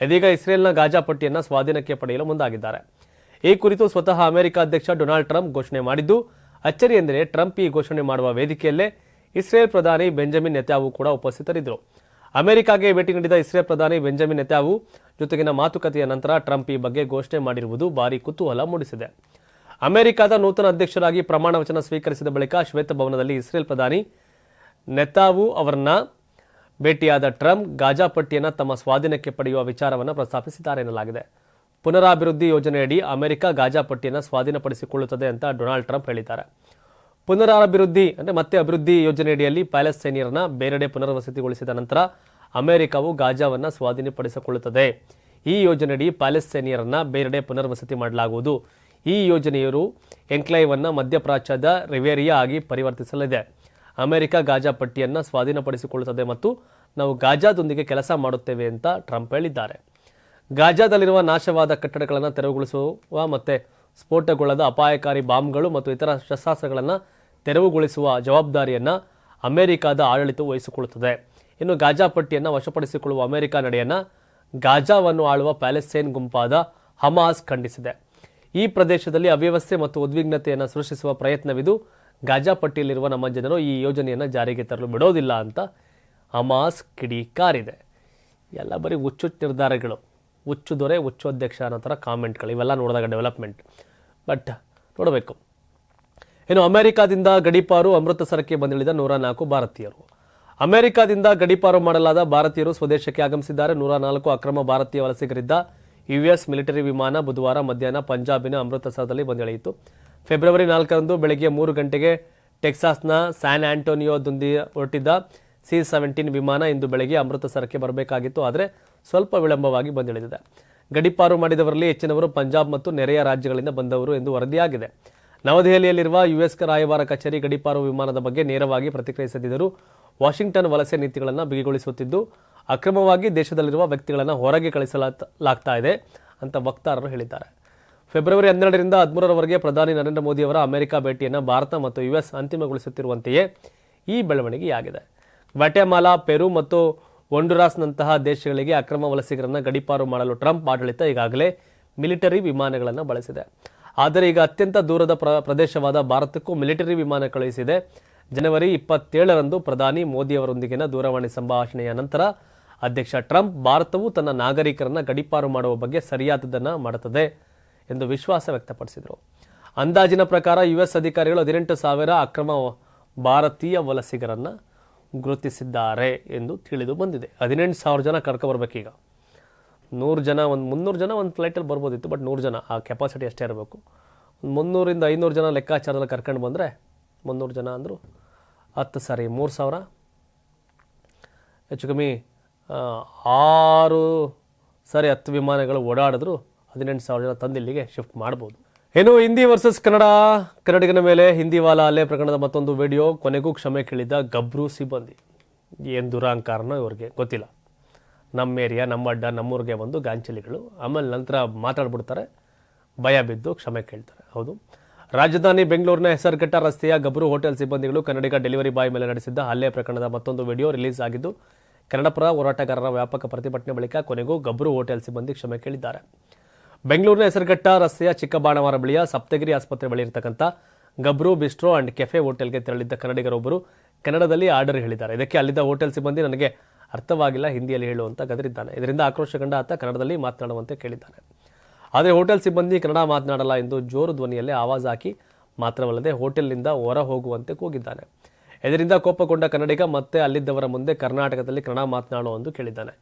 ಇದೀಗ ಇಸ್ರೇಲ್ನ ಗಾಜಾ ಪಟ್ಟಿಯನ್ನು ಸ್ವಾಧೀನಕ್ಕೆ ಪಡೆಯಲು ಮುಂದಾಗಿದ್ದಾರೆ. ಈ ಕುರಿತು ಸ್ವತಃ ಅಮೆರಿಕ ಅಧ್ಯಕ್ಷ ಡೊನಾಲ್ಡ್ ಟ್ರಂಪ್ ಘೋಷಣೆ ಮಾಡಿದ್ದು ಅಚ್ಚರಿ ಎಂದರೆ ಟ್ರಂಪ್ ಈ ಘೋಷಣೆ ಮಾಡುವ ವೇದಿಕೆಯಲ್ಲೇ ಇಸ್ರೇಲ್ ಪ್ರಧಾನಿ ಬೆಂಜಮಿನ್ ನೆತಾನ್ಯಾಹು ಕೂಡ ಉಪಸ್ಥಿತರಿದ್ದರು. ಅಮೆರಿಕಾಗೆ ಭೇಟಿ ನೀಡಿದ ಇಸ್ರೇಲ್ ಪ್ರಧಾನಿ ಬೆಂಜಮಿನ್ ನೆತಾನ್ಯಾಹು ಜೊತೆಗಿನ ಮಾತುಕತೆಯ ನಂತರ ಟ್ರಂಪ್ ಈ ಬಗ್ಗೆ ಘೋಷಣೆ ಮಾಡಿರುವುದು ಭಾರೀ ಕುತೂಹಲ ಮೂಡಿಸಿದೆ. ಅಮೆರಿಕದ ನೂತನ ಅಧ್ಯಕ್ಷರಾಗಿ ಪ್ರಮಾಣ ವಚನ ಸ್ವೀಕರಿಸಿದ ಬಳಿಕ ಶ್ವೇತಭವನದಲ್ಲಿ ಇಸ್ರೇಲ್ ಪ್ರಧಾನಿ ನೆತಾನ್ಯಾಹು ಅವರನ್ನ ಭೇಟಿಯಾದ ಟ್ರಂಪ್ ಗಾಜಾ ಪಟ್ಟಿಯನ್ನು ತಮ್ಮ ಸ್ವಾಧೀನಕ್ಕೆ ಪಡೆಯುವ ವಿಚಾರವನ್ನು ಪ್ರಸ್ತಾಪಿಸಿದ್ದಾರೆ ಎನ್ನಲಾಗಿದೆ. ಪುನರಾಭಿವೃದ್ಧಿ ಯೋಜನೆಯಡಿ ಅಮೆರಿಕ ಗಾಜಾ ಪಟ್ಟಿಯನ್ನು ಸ್ವಾಧೀನಪಡಿಸಿಕೊಳ್ಳುತ್ತದೆ ಅಂತ ಡೊನಾಲ್ಡ್ ಟ್ರಂಪ್ ಹೇಳಿದ್ದಾರೆ. ಪುನರಾಭಿವೃದ್ಧಿ ಅಂದರೆ ಮತ್ತೆ ಅಭಿವೃದ್ಧಿ ಯೋಜನೆಯಡಿಯಲ್ಲಿ ಪ್ಯಾಲೆಸ್ತೈನಿಯರನ್ನ ಬೇರೆಡೆ ಪುನರ್ವಸತಿಗೊಳಿಸಿದ ನಂತರ ಅಮೆರಿಕವು ಗಾಜಾವನ್ನು ಸ್ವಾಧೀನಪಡಿಸಿಕೊಳ್ಳುತ್ತದೆ. ಈ ಯೋಜನೆಯಡಿ ಪ್ಯಾಲೆಸ್ತೈನಿಯರನ್ನ ಬೇರೆಡೆ ಪುನರ್ವಸತಿ ಮಾಡಲಾಗುವುದು. ಈ ಯೋಜನೆಯು ಎನ್ಕ್ಲೇವ್ ಅನ್ನು ಮಧ್ಯಪ್ರಾಚ್ಯದ ರಿವೇರಿಯಾ ಆಗಿ ಪರಿವರ್ತಿಸಲಿದೆ. ಅಮೆರಿಕ ಗಾಜಾ ಪಟ್ಟಿಯನ್ನು ಸ್ವಾಧೀನಪಡಿಸಿಕೊಳ್ಳುತ್ತದೆ ಮತ್ತು ನಾವು ಗಾಜಾದೊಂದಿಗೆ ಕೆಲಸ ಮಾಡುತ್ತೇವೆ ಅಂತ ಟ್ರಂಪ್ ಹೇಳಿದ್ದಾರೆ. ಗಾಜಾದಲ್ಲಿರುವ ನಾಶವಾದ ಕಟ್ಟಡಗಳನ್ನು ತೆರವುಗೊಳಿಸುವ ಮತ್ತು ಸ್ಫೋಟಗೊಳ್ಳದ ಅಪಾಯಕಾರಿ ಬಾಂಬ್ಗಳು ಮತ್ತು ಇತರ ಶಸ್ತ್ರಾಸ್ತ್ರಗಳನ್ನು ತೆರವುಗೊಳಿಸುವ ಜವಾಬ್ದಾರಿಯನ್ನು ಅಮೆರಿಕದ ಆಡಳಿತವು ವಹಿಸಿಕೊಳ್ಳುತ್ತದೆ. ಇನ್ನು ಗಾಜಾ ಪಟ್ಟಿಯನ್ನು ವಶಪಡಿಸಿಕೊಳ್ಳುವ ಅಮೆರಿಕ ನಡೆಯನ್ನು ಗಾಜಾವನ್ನು ಆಳುವ ಪ್ಯಾಲೆಸ್ತೈನ್ ಗುಂಪಾದ ಹಮಾಸ್ ಖಂಡಿಸಿದೆ. ಈ ಪ್ರದೇಶದಲ್ಲಿ ಅವ್ಯವಸ್ಥೆ ಮತ್ತು ಉದ್ವಿಗ್ನತೆಯನ್ನು ಸೃಷ್ಟಿಸುವ ಪ್ರಯತ್ನವಿದು. ಗಾಜಾ ಪಟ್ಟಿಯಲ್ಲಿರುವ ನಮ್ಮ ಜನರು ಈ ಯೋಜನೆಯನ್ನು ಜಾರಿಗೆ ತರಲು ಬಿಡೋದಿಲ್ಲ ಅಂತ ಹಮಾಸ್ ಕಿಡಿಕಾರಿದೆ. ಎಲ್ಲ ಬರೀ ಹುಚ್ಚು ನಿರ್ಧಾರಗಳು, ಹುಚ್ಚು ದೊರೆ ಹುಚ್ಚು ಅಧ್ಯಕ್ಷ ಅನ್ನೋ ಥರ ಕಾಮೆಂಟ್ಗಳು, ಇವೆಲ್ಲ ನೋಡಿದಾಗ ಡೆವಲಪ್ಮೆಂಟ್. ಬಟ್ ನೋಡಬೇಕು. ಇನ್ನು ಅಮೆರಿಕಾದಿಂದ ಗಡೀಪಾರು ಅಮೃತಸರಕ್ಕೆ ಬಂದಿಳಿದ 104 ಭಾರತೀಯರು. ಅಮೆರಿಕಾದಿಂದ ಗಡೀಪಾರು ಮಾಡಲಾದ ಭಾರತೀಯರು ಸ್ವದೇಶಕ್ಕೆ ಆಗಮಿಸಿದ್ದಾರೆ. 104 ಅಕ್ರಮ ಭಾರತೀಯ ವಲಸಿಗರಿದ್ದ ಯುಎಸ್ ಮಿಲಿಟರಿ ವಿಮಾನ ಬುಧವಾರ ಮಧ್ಯಾಹ್ನ ಪಂಜಾಬಿನ ಅಮೃತಸರದಲ್ಲಿ ಬಂದಿಳಿಯಿತು. ಫೆಬ್ರವರಿ 4ರಂದು ಬೆಳಗ್ಗೆ 3 ಗಂಟೆಗೆ ಟೆಕ್ಸಾಸ್ನ ಸ್ಯಾನ್ ಆಂಟೋನಿಯೋದೊಂದಿಗೆ ಹೊರಟಿದ್ದ C-17 ವಿಮಾನ ಇಂದು ಬೆಳಗ್ಗೆ ಅಮೃತಸರಕ್ಕೆ ಬರಬೇಕಾಗಿತ್ತು, ಆದರೆ ಸ್ವಲ್ಪ ವಿಳಂಬವಾಗಿ ಬಂದಿಳಿದಿದೆ. ಗಡೀಪಾರು ಮಾಡಿದವರಲ್ಲಿ ಹೆಚ್ಚಿನವರು ಪಂಜಾಬ್ ಮತ್ತು ನೆರೆಯ ರಾಜ್ಯಗಳಿಂದ ಬಂದವರು ಎಂದು ವರದಿಯಾಗಿದೆ. ನವದೆಹಲಿಯಲ್ಲಿರುವ ಯುಎಸ್ ರಾಯಭಾರ ಕಚೇರಿ ಗಡೀಪಾರು ವಿಮಾನದ ಬಗ್ಗೆ ನೇರವಾಗಿ ಪ್ರತಿಕ್ರಿಯಿಸದಿದ್ದರೂ ವಾಷಿಂಗ್ಟನ್ ವಲಸೆ ನೀತಿಗಳನ್ನು ಬಿಗಿಗೊಳಿಸುತ್ತಿದ್ದು ಅಕ್ರಮವಾಗಿ ದೇಶದಲ್ಲಿರುವ ವ್ಯಕ್ತಿಗಳನ್ನು ಹೊರಗೆ ಕಳಿಸಲಾಗ್ತಾ ಇದೆ ಅಂತ ವಕ್ತಾರರು ಹೇಳಿದ್ದಾರೆ. ಫೆಬ್ರವರಿ 12ರಿಂದ 13ರವರೆಗೆ ಪ್ರಧಾನಿ ನರೇಂದ್ರ ಮೋದಿ ಅವರ ಅಮೆರಿಕ ಭೇಟಿಯನ್ನು ಭಾರತ ಮತ್ತು ಯುಎಸ್ ಅಂತಿಮಗೊಳಿಸುತ್ತಿರುವಂತೆಯೇ ಈ ಬೆಳವಣಿಗೆಯಾಗಿದೆ. ಗ್ವಾಟೆಮಾಲಾ, ಪೆರು ಮತ್ತು ಹೊಂಡುರಾಸ್ನಂತಹ ದೇಶಗಳಿಗೆ ಅಕ್ರಮ ವಲಸಿಗರನ್ನು ಗಡೀಪಾರು ಮಾಡಲು ಟ್ರಂಪ್ ಆಡಳಿತ ಈಗಾಗಲೇ ಮಿಲಿಟರಿ ವಿಮಾನಗಳನ್ನು ಬಳಸಿದೆ. ಆದರೆ ಈಗ ಅತ್ಯಂತ ದೂರದ ಪ್ರದೇಶವಾದ ಭಾರತಕ್ಕೂ ಮಿಲಿಟರಿ ವಿಮಾನ ಕಳುಹಿಸಿದೆ. ಜನವರಿ 27ರಂದು ಪ್ರಧಾನಿ ಮೋದಿ ಅವರೊಂದಿಗಿನ ದೂರವಾಣಿ ಸಂಭಾಷಣೆಯ ನಂತರ ಅಧ್ಯಕ್ಷ ಟ್ರಂಪ್ ಭಾರತವು ತನ್ನ ನಾಗರಿಕರನ್ನು ಗಡೀಪಾರು ಮಾಡುವ ಬಗ್ಗೆ ಸರಿಯಾದದನ್ನು ಮಾಡುತ್ತದೆ ಎಂದು ವಿಶ್ವಾಸ ವ್ಯಕ್ತಪಡಿಸಿದರು. ಅಂದಾಜಿನ ಪ್ರಕಾರ ಯುಎಸ್ ಅಧಿಕಾರಿಗಳು 18,000 ಅಕ್ರಮ ಭಾರತೀಯ ವಲಸಿಗರನ್ನು ಗುರುತಿಸಿದ್ದಾರೆ ಎಂದು ತಿಳಿದು ಬಂದಿದೆ. 18,000 ಜನ ಕರ್ಕೊಬರ್ಬೇಕೀಗ. 100 ಜನ, ಒಂದು 300 ಜನ ಒಂದು ಫ್ಲೈಟಲ್ಲಿ ಬರ್ಬೋದಿತ್ತು, ಬಟ್ 100 ಜನ ಆ ಕೆಪಾಸಿಟಿ ಅಷ್ಟೇ ಇರಬೇಕು. ಒಂದು 300ರಿಂದ 500 ಜನ ಲೆಕ್ಕಾಚಾರದಲ್ಲಿ ಕರ್ಕೊಂಡು ಬಂದರೆ 300 ಜನ ಅಂದರು 3,000 ಹೆಚ್ಚು ಕಮ್ಮಿ 10 ವಿಮಾನಗಳು ಓಡಾಡಿದ್ರು 18,000 ಜನ ತಂದು ಇಲ್ಲಿಗೆ ಶಿಫ್ಟ್ ಮಾಡ್ಬೋದು. ಏನು ಹಿಂದಿ ವರ್ಸಸ್ ಕನ್ನಡಿಗನ ಮೇಲೆ ಹಿಂದಿವಾಲಾ ಹಲ್ಲೆ ಪ್ರಕರಣದ ಮತ್ತೊಂದು ವಿಡಿಯೋ. ಕೊನೆಗೂ ಕ್ಷಮೆ ಕೇಳಿದ ಗಬ್ರು ಸಿಬ್ಬಂದಿ. ಏನು ದುರಾಂಕಾರನೋ ಇವ್ರಿಗೆ ಗೊತ್ತಿಲ್ಲ. ನಮ್ಮ ಏರಿಯಾ, ನಮ್ಮ ಅಡ್ಡ, ನಮ್ಮೂರಿಗೆ ಬಂದು ಗಾಂಚಲಿಗಳು, ಆಮೇಲೆ ನಂತರ ಮಾತಾಡ್ಬಿಡ್ತಾರೆ, ಭಯ ಬಿದ್ದು ಕ್ಷಮೆ ಕೇಳ್ತಾರೆ. ಹೌದು, ರಾಜಧಾನಿ ಬೆಂಗಳೂರಿನ ಹೆಸರುಘಟ್ಟ ರಸ್ತೆಯ ಗಬ್ರು ಹೋಟೆಲ್ ಸಿಬ್ಬಂದಿಗಳು ಕನ್ನಡಿಗ ಡೆಲಿವರಿ ಬಾಯ್ ಮೇಲೆ ನಡೆಸಿದ್ದ ಹಲ್ಲೆ ಪ್ರಕರಣದ ಮತ್ತೊಂದು ವಿಡಿಯೋ ರಿಲೀಸ್ ಆಗಿದ್ದು, ಕನ್ನಡಪರ ಹೋರಾಟಗಾರರ ವ್ಯಾಪಕ ಪ್ರತಿಭಟನೆ ಬಳಿಕ ಕೊನೆಗೂ ಗಬ್ರು ಹೋಟೆಲ್ ಸಿಬ್ಬಂದಿ ಕ್ಷಮೆ ಕೇಳಿದ್ದಾರೆ. ಬೆಂಗಳೂರಿನ ಹೆಸರುಘಟ್ಟ ರಸ್ತೆಯ ಚಿಕ್ಕಬಾಣವಾರ ಬಳಿಯ ಸಪ್ತಗಿರಿ ಆಸ್ಪತ್ರೆ ಬಳಿ ಇರತಕ್ಕಂಥ ಗಬ್ರು ಬಿಸ್ಟ್ರೋ ಅಂಡ್ ಕೆಫೆ ಹೋಟೆಲ್ಗೆ ತೆರಳಿದ್ದ ಕನ್ನಡಿಗರೊಬ್ಬರು ಕನ್ನಡದಲ್ಲಿ ಆರ್ಡರ್ ಹೇಳಿದ್ದಾರೆ. ಇದಕ್ಕೆ ಅಲ್ಲಿದ್ದ ಹೋಟೆಲ್ ಸಿಬ್ಬಂದಿ ನನಗೆ ಅರ್ಥವಾಗಿಲ್ಲ, ಹಿಂದಿಯಲ್ಲಿ ಹೇಳುವಂತ ಗದರಿದ್ದಾನೆ. ಇದರಿಂದ ಆಕ್ರೋಶಗೊಂಡ ಆತ ಕನ್ನಡದಲ್ಲಿ ಮಾತನಾಡುವಂತೆ ಕೇಳಿದ್ದಾನೆ. ಆದರೆ ಹೋಟೆಲ್ ಸಿಬ್ಬಂದಿ ಕನ್ನಡ ಮಾತನಾಡಲ್ಲ ಎಂದು ಜೋರು ಧ್ವನಿಯಲ್ಲೇ ಆವಾಜ್ ಹಾಕಿ ಮಾತ್ರವಲ್ಲದೆ ಹೋಟೆಲ್ನಿಂದ ಹೊರ ಹೋಗುವಂತೆ ಕೂಗಿದ್ದಾನೆ. ಇದರಿಂದ ಕೋಪಗೊಂಡ ಕನ್ನಡಿಗ ಮತ್ತೆ ಅಲ್ಲಿದ್ದವರ ಮುಂದೆ ಕರ್ನಾಟಕದಲ್ಲಿ ಕನ್ನಡ ಮಾತನಾಡು ಎಂದು ಕೇಳಿದ್ದಾನೆ.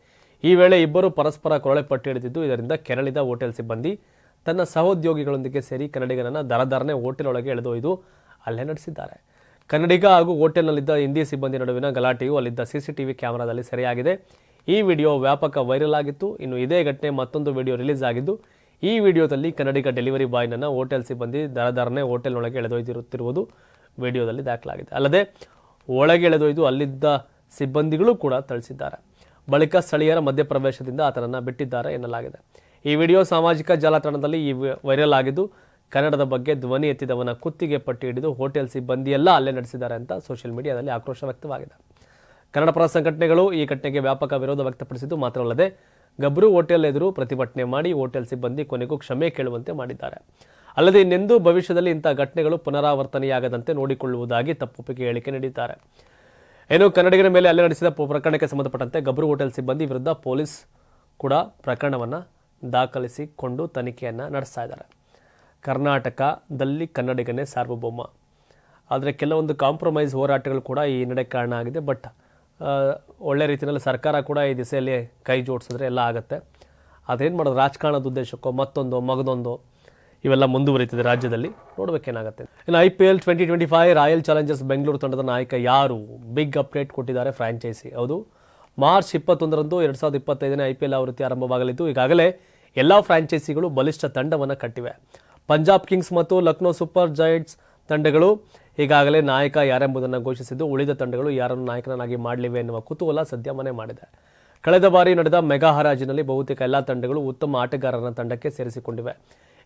ಈ ವೇಳೆ ಇಬ್ಬರು ಪರಸ್ಪರ ಕೊರಳೆ ಪಟ್ಟು ಹಿಡಿದಿದ್ದು, ಇದರಿಂದ ಕೆರಳಿದ ಹೋಟೆಲ್ ಸಿಬ್ಬಂದಿ ತನ್ನ ಸಹೋದ್ಯೋಗಿಗಳೊಂದಿಗೆ ಸೇರಿ ಕನ್ನಡಿಗರನ್ನು ದರದರನೆ ಹೋಟೆಲ್ ಒಳಗೆ ಎಳೆದೊಯ್ದು ಅಲ್ಲೇ ನಡೆಸಿದ್ದಾರೆ. ಕನ್ನಡಿಗ ಹಾಗೂ ಹೋಟೆಲ್ನಲ್ಲಿದ್ದ ಹಿಂದಿ ಸಿಬ್ಬಂದಿ ನಡುವಿನ ಗಲಾಟೆಯು ಅಲ್ಲಿದ್ದ ಸಿಸಿಟಿವಿ ಕ್ಯಾಮೆರಾದಲ್ಲಿ ಸೆರೆಯಾಗಿದೆ. ಈ ವಿಡಿಯೋ ವ್ಯಾಪಕ ವೈರಲ್ ಆಗಿತ್ತು. ಇನ್ನು ಇದೇ ಘಟನೆ ಮತ್ತೊಂದು ವಿಡಿಯೋ ರಿಲೀಸ್ ಆಗಿದ್ದು, ಈ ವಿಡಿಯೋದಲ್ಲಿ ಕನ್ನಡಿಗ ಡೆಲಿವರಿ ಬಾಯ್ನನ್ನು ಹೋಟೆಲ್ ಸಿಬ್ಬಂದಿ ದರದರನೆ ಹೋಟೆಲ್ನೊಳಗೆ ಎಳೆದೊಯ್ದಿರುತ್ತಿರುವುದು ವಿಡಿಯೋದಲ್ಲಿ ದಾಖಲಾಗಿದೆ. ಅಲ್ಲದೆ ಒಳಗೆ ಎಳೆದೊಯ್ದು ಅಲ್ಲಿದ್ದ ಸಿಬ್ಬಂದಿಗಳು ಕೂಡ ಥಳಿಸಿದ್ದಾರೆ. ಬಳಿಕ ಸ್ಥಳೀಯರ ಮಧ್ಯಪ್ರವೇಶದಿಂದ ಆತನನ್ನು ಬಿಟ್ಟಿದ್ದಾರೆ ಎನ್ನಲಾಗಿದೆ. ಈ ವಿಡಿಯೋ ಸಾಮಾಜಿಕ ಜಾಲತಾಣದಲ್ಲಿ ವೈರಲ್ ಆಗಿದ್ದು, ಕನ್ನಡದ ಬಗ್ಗೆ ಧ್ವನಿ ಎತ್ತಿದವನ ಕುತ್ತಿಗೆ ಪಟ್ಟಿ ಹಿಡಿದು ಹೋಟೆಲ್ ಸಿಬ್ಬಂದಿಯೆಲ್ಲ ಅಲ್ಲೇ ನಡೆಸಿದ್ದಾರೆ ಅಂತ ಸೋಷಿಯಲ್ ಮೀಡಿಯಾದಲ್ಲಿ ಆಕ್ರೋಶ ವ್ಯಕ್ತವಾಗಿದೆ. ಕನ್ನಡ ಪರ ಸಂಘಟನೆಗಳು ಈ ಘಟನೆಗೆ ವ್ಯಾಪಕ ವಿರೋಧ ವ್ಯಕ್ತಪಡಿಸಿದ್ದು ಮಾತ್ರವಲ್ಲದೆ ಗಬ್ರು ಹೋಟೆಲ್ ಎದುರು ಪ್ರತಿಭಟನೆ ಮಾಡಿ ಹೋಟೆಲ್ ಸಿಬ್ಬಂದಿ ಕೊನೆಗೂ ಕ್ಷಮೆ ಕೇಳುವಂತೆ ಮಾಡಿದ್ದಾರೆ. ಅಲ್ಲದೆ ಇನ್ನೆಂದೂ ಭವಿಷ್ಯದಲ್ಲಿ ಇಂತಹ ಘಟನೆಗಳು ಪುನರಾವರ್ತನೆಯಾಗದಂತೆ ನೋಡಿಕೊಳ್ಳುವುದಾಗಿ ತಪ್ಪೊಪ್ಪಿಗೆ ಹೇಳಿಕೆ ನೀಡಿದ್ದಾರೆ. ಏನು ಕನ್ನಡಿಗರ ಮೇಲೆ ಹಲ್ಲೆ ನಡೆಸಿದ ಪ್ರಕರಣಕ್ಕೆ ಸಂಬಂಧಪಟ್ಟಂತೆ ಗಬ್ರು ಹೋಟೆಲ್ ಸಿಬ್ಬಂದಿ ವಿರುದ್ಧ ಪೊಲೀಸ್ ಕೂಡ ಪ್ರಕರಣವನ್ನು ದಾಖಲಿಸಿಕೊಂಡು ತನಿಖೆಯನ್ನು ನಡೆಸ್ತಾ ಇದ್ದಾರೆ. ಕರ್ನಾಟಕದಲ್ಲಿ ಕನ್ನಡಿಗನೇ ಸಾರ್ವಭೌಮ. ಆದರೆ ಕೆಲವೊಂದು ಕಾಂಪ್ರಮೈಸ್ ಹೋರಾಟಗಳು ಕೂಡ ಈ ನಡೆ ಕಾರಣ ಆಗಿದೆ. ಬಟ್ ಒಳ್ಳೆ ರೀತಿಯಲ್ಲಿ ಸರ್ಕಾರ ಕೂಡ ಈ ದಿಸೆಯಲ್ಲಿ ಕೈ ಜೋಡಿಸಿದ್ರೆ ಎಲ್ಲ ಆಗುತ್ತೆ. ಅದೇನು ಮಾಡೋದು, ರಾಜಕಾರಣದ ಉದ್ದೇಶಕ್ಕೋ ಮತ್ತೊಂದು ಮಗದೊಂದು ಇವೆಲ್ಲ ಮುಂದುವರಿತಿದೆ ರಾಜ್ಯದಲ್ಲಿ. ನೋಡ್ಬೇಕೇನಾಗುತ್ತೆ. ಇನ್ನು IPL 2025 ರಾಯಲ್ ಚಾಲೆಂಜರ್ಸ್ ಬೆಂಗಳೂರು ತಂಡದ ನಾಯಕ ಯಾರು? ಬಿಗ್ ಅಪ್ಡೇಟ್ ಕೊಟ್ಟಿದ್ದಾರೆ ಫ್ರಾಂಚೈಸಿ. ಹೌದು, ಮಾರ್ಚ್ 21ರಂದು 2025ನೇ IPL ಆವೃತ್ತಿ ಆರಂಭವಾಗಲಿದ್ದು ಈಗಾಗಲೇ ಎಲ್ಲ ಫ್ರಾಂಚೈಸಿಗಳು ಬಲಿಷ್ಠ ತಂಡವನ್ನು ಕಟ್ಟಿವೆ. ಪಂಜಾಬ್ ಕಿಂಗ್ಸ್ ಮತ್ತು ಲಕ್ನೋ ಸೂಪರ್ ಜೈಂಟ್ಸ್ ತಂಡಗಳು ಈಗಾಗಲೇ ನಾಯಕ ಯಾರೆಂಬುದನ್ನು ಘೋಷಿಸಿದ್ದು, ಉಳಿದ ತಂಡಗಳು ಯಾರನ್ನು ನಾಯಕನನ್ನಾಗಿ ಮಾಡಲಿವೆ ಎನ್ನುವ ಕುತೂಹಲ ಸದ್ಯ ಮನೆ ಮಾಡಿದೆ. ಕಳೆದ ಬಾರಿ ನಡೆದ ಮೆಗಾ ಹರಾಜಿನಲ್ಲಿ ಬಹುತೇಕ ಎಲ್ಲ ತಂಡಗಳು ಉತ್ತಮ ಆಟಗಾರರನ್ನ ತಂಡಕ್ಕೆ ಸೇರಿಸಿಕೊಂಡಿವೆ.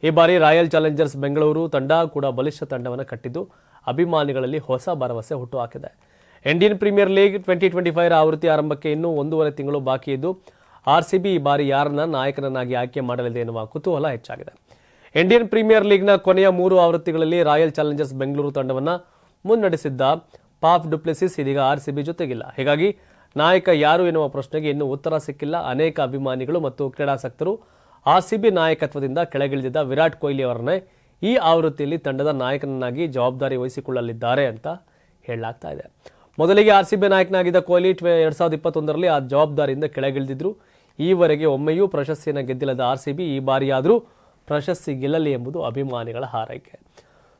ಈ ಬಾರಿ ರಾಯಲ್ ಚಾಲೆಂಜರ್ಸ್ ಬೆಂಗಳೂರು ತಂಡ ಕೂಡ ಬಲಿಷ್ಠ ತಂಡವನ್ನು ಕಟ್ಟಿದ್ದು ಅಭಿಮಾನಿಗಳಲ್ಲಿ ಹೊಸ ಭರವಸೆ ಹುಟ್ಟುಹಾಕಿದೆ. ಇಂಡಿಯನ್ ಪ್ರೀಮಿಯರ್ ಲೀಗ್ 2025 ಆವೃತ್ತಿ ಆರಂಭಕ್ಕೆ ಇನ್ನೂ 1.5 ತಿಂಗಳು ಬಾಕಿ ಇದ್ದು RCB ಈ ಬಾರಿ ಯಾರನ್ನ ನಾಯಕನನ್ನಾಗಿ ಆಯ್ಕೆ ಮಾಡಲಿದೆ ಎನ್ನುವ ಕುತೂಹಲ ಹೆಚ್ಚಾಗಿದೆ. ಇಂಡಿಯನ್ ಪ್ರೀಮಿಯರ್ ಲೀಗ್ನ ಕೊನೆಯ 3 ಆವೃತ್ತಿಗಳಲ್ಲಿ ರಾಯಲ್ ಚಾಲೆಂಜರ್ಸ್ ಬೆಂಗಳೂರು ತಂಡವನ್ನು ಮುನ್ನಡೆಸಿದ್ದ ಪಾಫ್ ಡುಪ್ಲೆಸಿಸ್ ಇದೀಗ RCB ಜೊತೆಗಿಲ್ಲ. ಹೀಗಾಗಿ ನಾಯಕ ಯಾರು ಎನ್ನುವ ಪ್ರಶ್ನೆಗೆ ಇನ್ನೂ ಉತ್ತರ ಸಿಕ್ಕಿಲ್ಲ. ಅನೇಕ ಅಭಿಮಾನಿಗಳು ಮತ್ತು ಕ್ರೀಡಾಸಕ್ತರು RCB ನಾಯಕತ್ವದಿಂದ ಕೆಳಗಿಳಿದಿದ್ದ ವಿರಾಟ್ ಕೊಹ್ಲಿ ಅವರನ್ನೇ ಈ ಆವೃತ್ತಿಯಲ್ಲಿ ತಂಡದ ನಾಯಕನನ್ನಾಗಿ ಜವಾಬ್ದಾರಿ ವಹಿಸಿಕೊಳ್ಳಲಿದ್ದಾರೆ ಅಂತ ಹೇಳಲಾಗ್ತಾ ಇದೆ. ಮೊದಲಿಗೆ RCB ನಾಯಕನಾಗಿದ್ದ ಕೊಹ್ಲಿ 2021ರಲ್ಲಿ ಆ ಜವಾಬ್ದಾರಿಯಿಂದ ಕೆಳಗಿಳಿದಿದ್ರು. ಈವರೆಗೆ ಒಮ್ಮೆಯೂ ಪ್ರಶಸ್ತಿಯನ್ನು ಗೆದ್ದಿಲ್ಲದ RCB ಈ ಬಾರಿಯಾದರೂ ಪ್ರಶಸ್ತಿ ಗೆಲ್ಲಲಿ ಎಂಬುದು ಅಭಿಮಾನಿಗಳ ಹಾರೈಕೆ.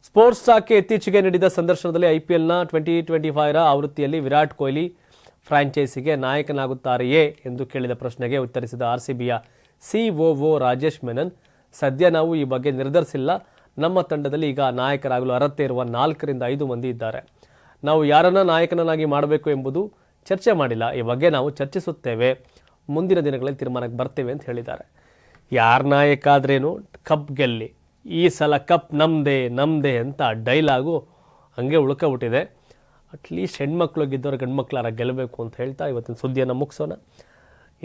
ಸ್ಪೋರ್ಟ್ಸ್ ಟಾಕ್ಗೆ ಇತ್ತೀಚೆಗೆ ನೀಡಿದ ಸಂದರ್ಶನದಲ್ಲಿ IPLನ 2025 ಆವೃತ್ತಿಯಲ್ಲಿ ವಿರಾಟ್ ಕೊಹ್ಲಿ ಫ್ರಾಂಚೈಸಿಗೆ ನಾಯಕನಾಗುತ್ತಾರೆಯೇ ಎಂದು ಕೇಳಿದ ಪ್ರಶ್ನೆಗೆ ಉತ್ತರಿಸಿದ RCBಯ COO ರಾಜೇಶ್ ಮೆನನ್, ಸದ್ಯ ನಾವು ಈ ಬಗ್ಗೆ ನಿರ್ಧರಿಸಿಲ್ಲ. ನಮ್ಮ ತಂಡದಲ್ಲಿ ಈಗ ನಾಯಕರಾಗಲು ಅರ್ಹತೆ ಇರುವ 4 ರಿಂದ 5 ಮಂದಿ ಇದ್ದಾರೆ. ನಾವು ಯಾರನ್ನ ನಾಯಕನನ್ನಾಗಿ ಮಾಡಬೇಕು ಎಂಬುದು ಚರ್ಚೆ ಮಾಡಿಲ್ಲ. ಈ ಬಗ್ಗೆ ನಾವು ಚರ್ಚಿಸುತ್ತೇವೆ. ಮುಂದಿನ ದಿನಗಳಲ್ಲಿ ತೀರ್ಮಾನಕ್ಕೆ ಬರ್ತೇವೆ ಅಂತ ಹೇಳಿದ್ದಾರೆ. ಯಾರ ನಾಯಕ ಆದ್ರೇನು, ಕಪ್ ಗೆಲ್ಲಿ, ಈ ಸಲ ಕಪ್ ನಮ್ದೇ ನಮ್ದೇ ಅಂತ ಡೈಲಾಗು ಹಂಗೆ ಉಳ್ಕೊಬಿಟ್ಟಿದೆ. ಅಟ್ಲೀಸ್ಟ್ ಹೆಣ್ಮಕ್ಳು ಗೆದ್ದವರು ಗಂಡು ಮಕ್ಕಳಾರ ಗೆಲ್ಲಬೇಕು ಅಂತ ಹೇಳ್ತಾ ಇವತ್ತಿನ ಸುದ್ದಿಯನ್ನು ಮುಗಿಸೋಣ.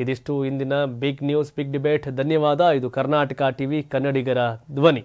ಇದಿಷ್ಟು ಇಂದಿನ ಬಿಗ್ ನ್ಯೂಸ್, ಬಿಗ್ ಡಿಬೇಟ್. ಧನ್ಯವಾದ. ಇದು ಕರ್ನಾಟಕ ಟಿವಿ, ಕನ್ನಡಿಗರ ಧ್ವನಿ.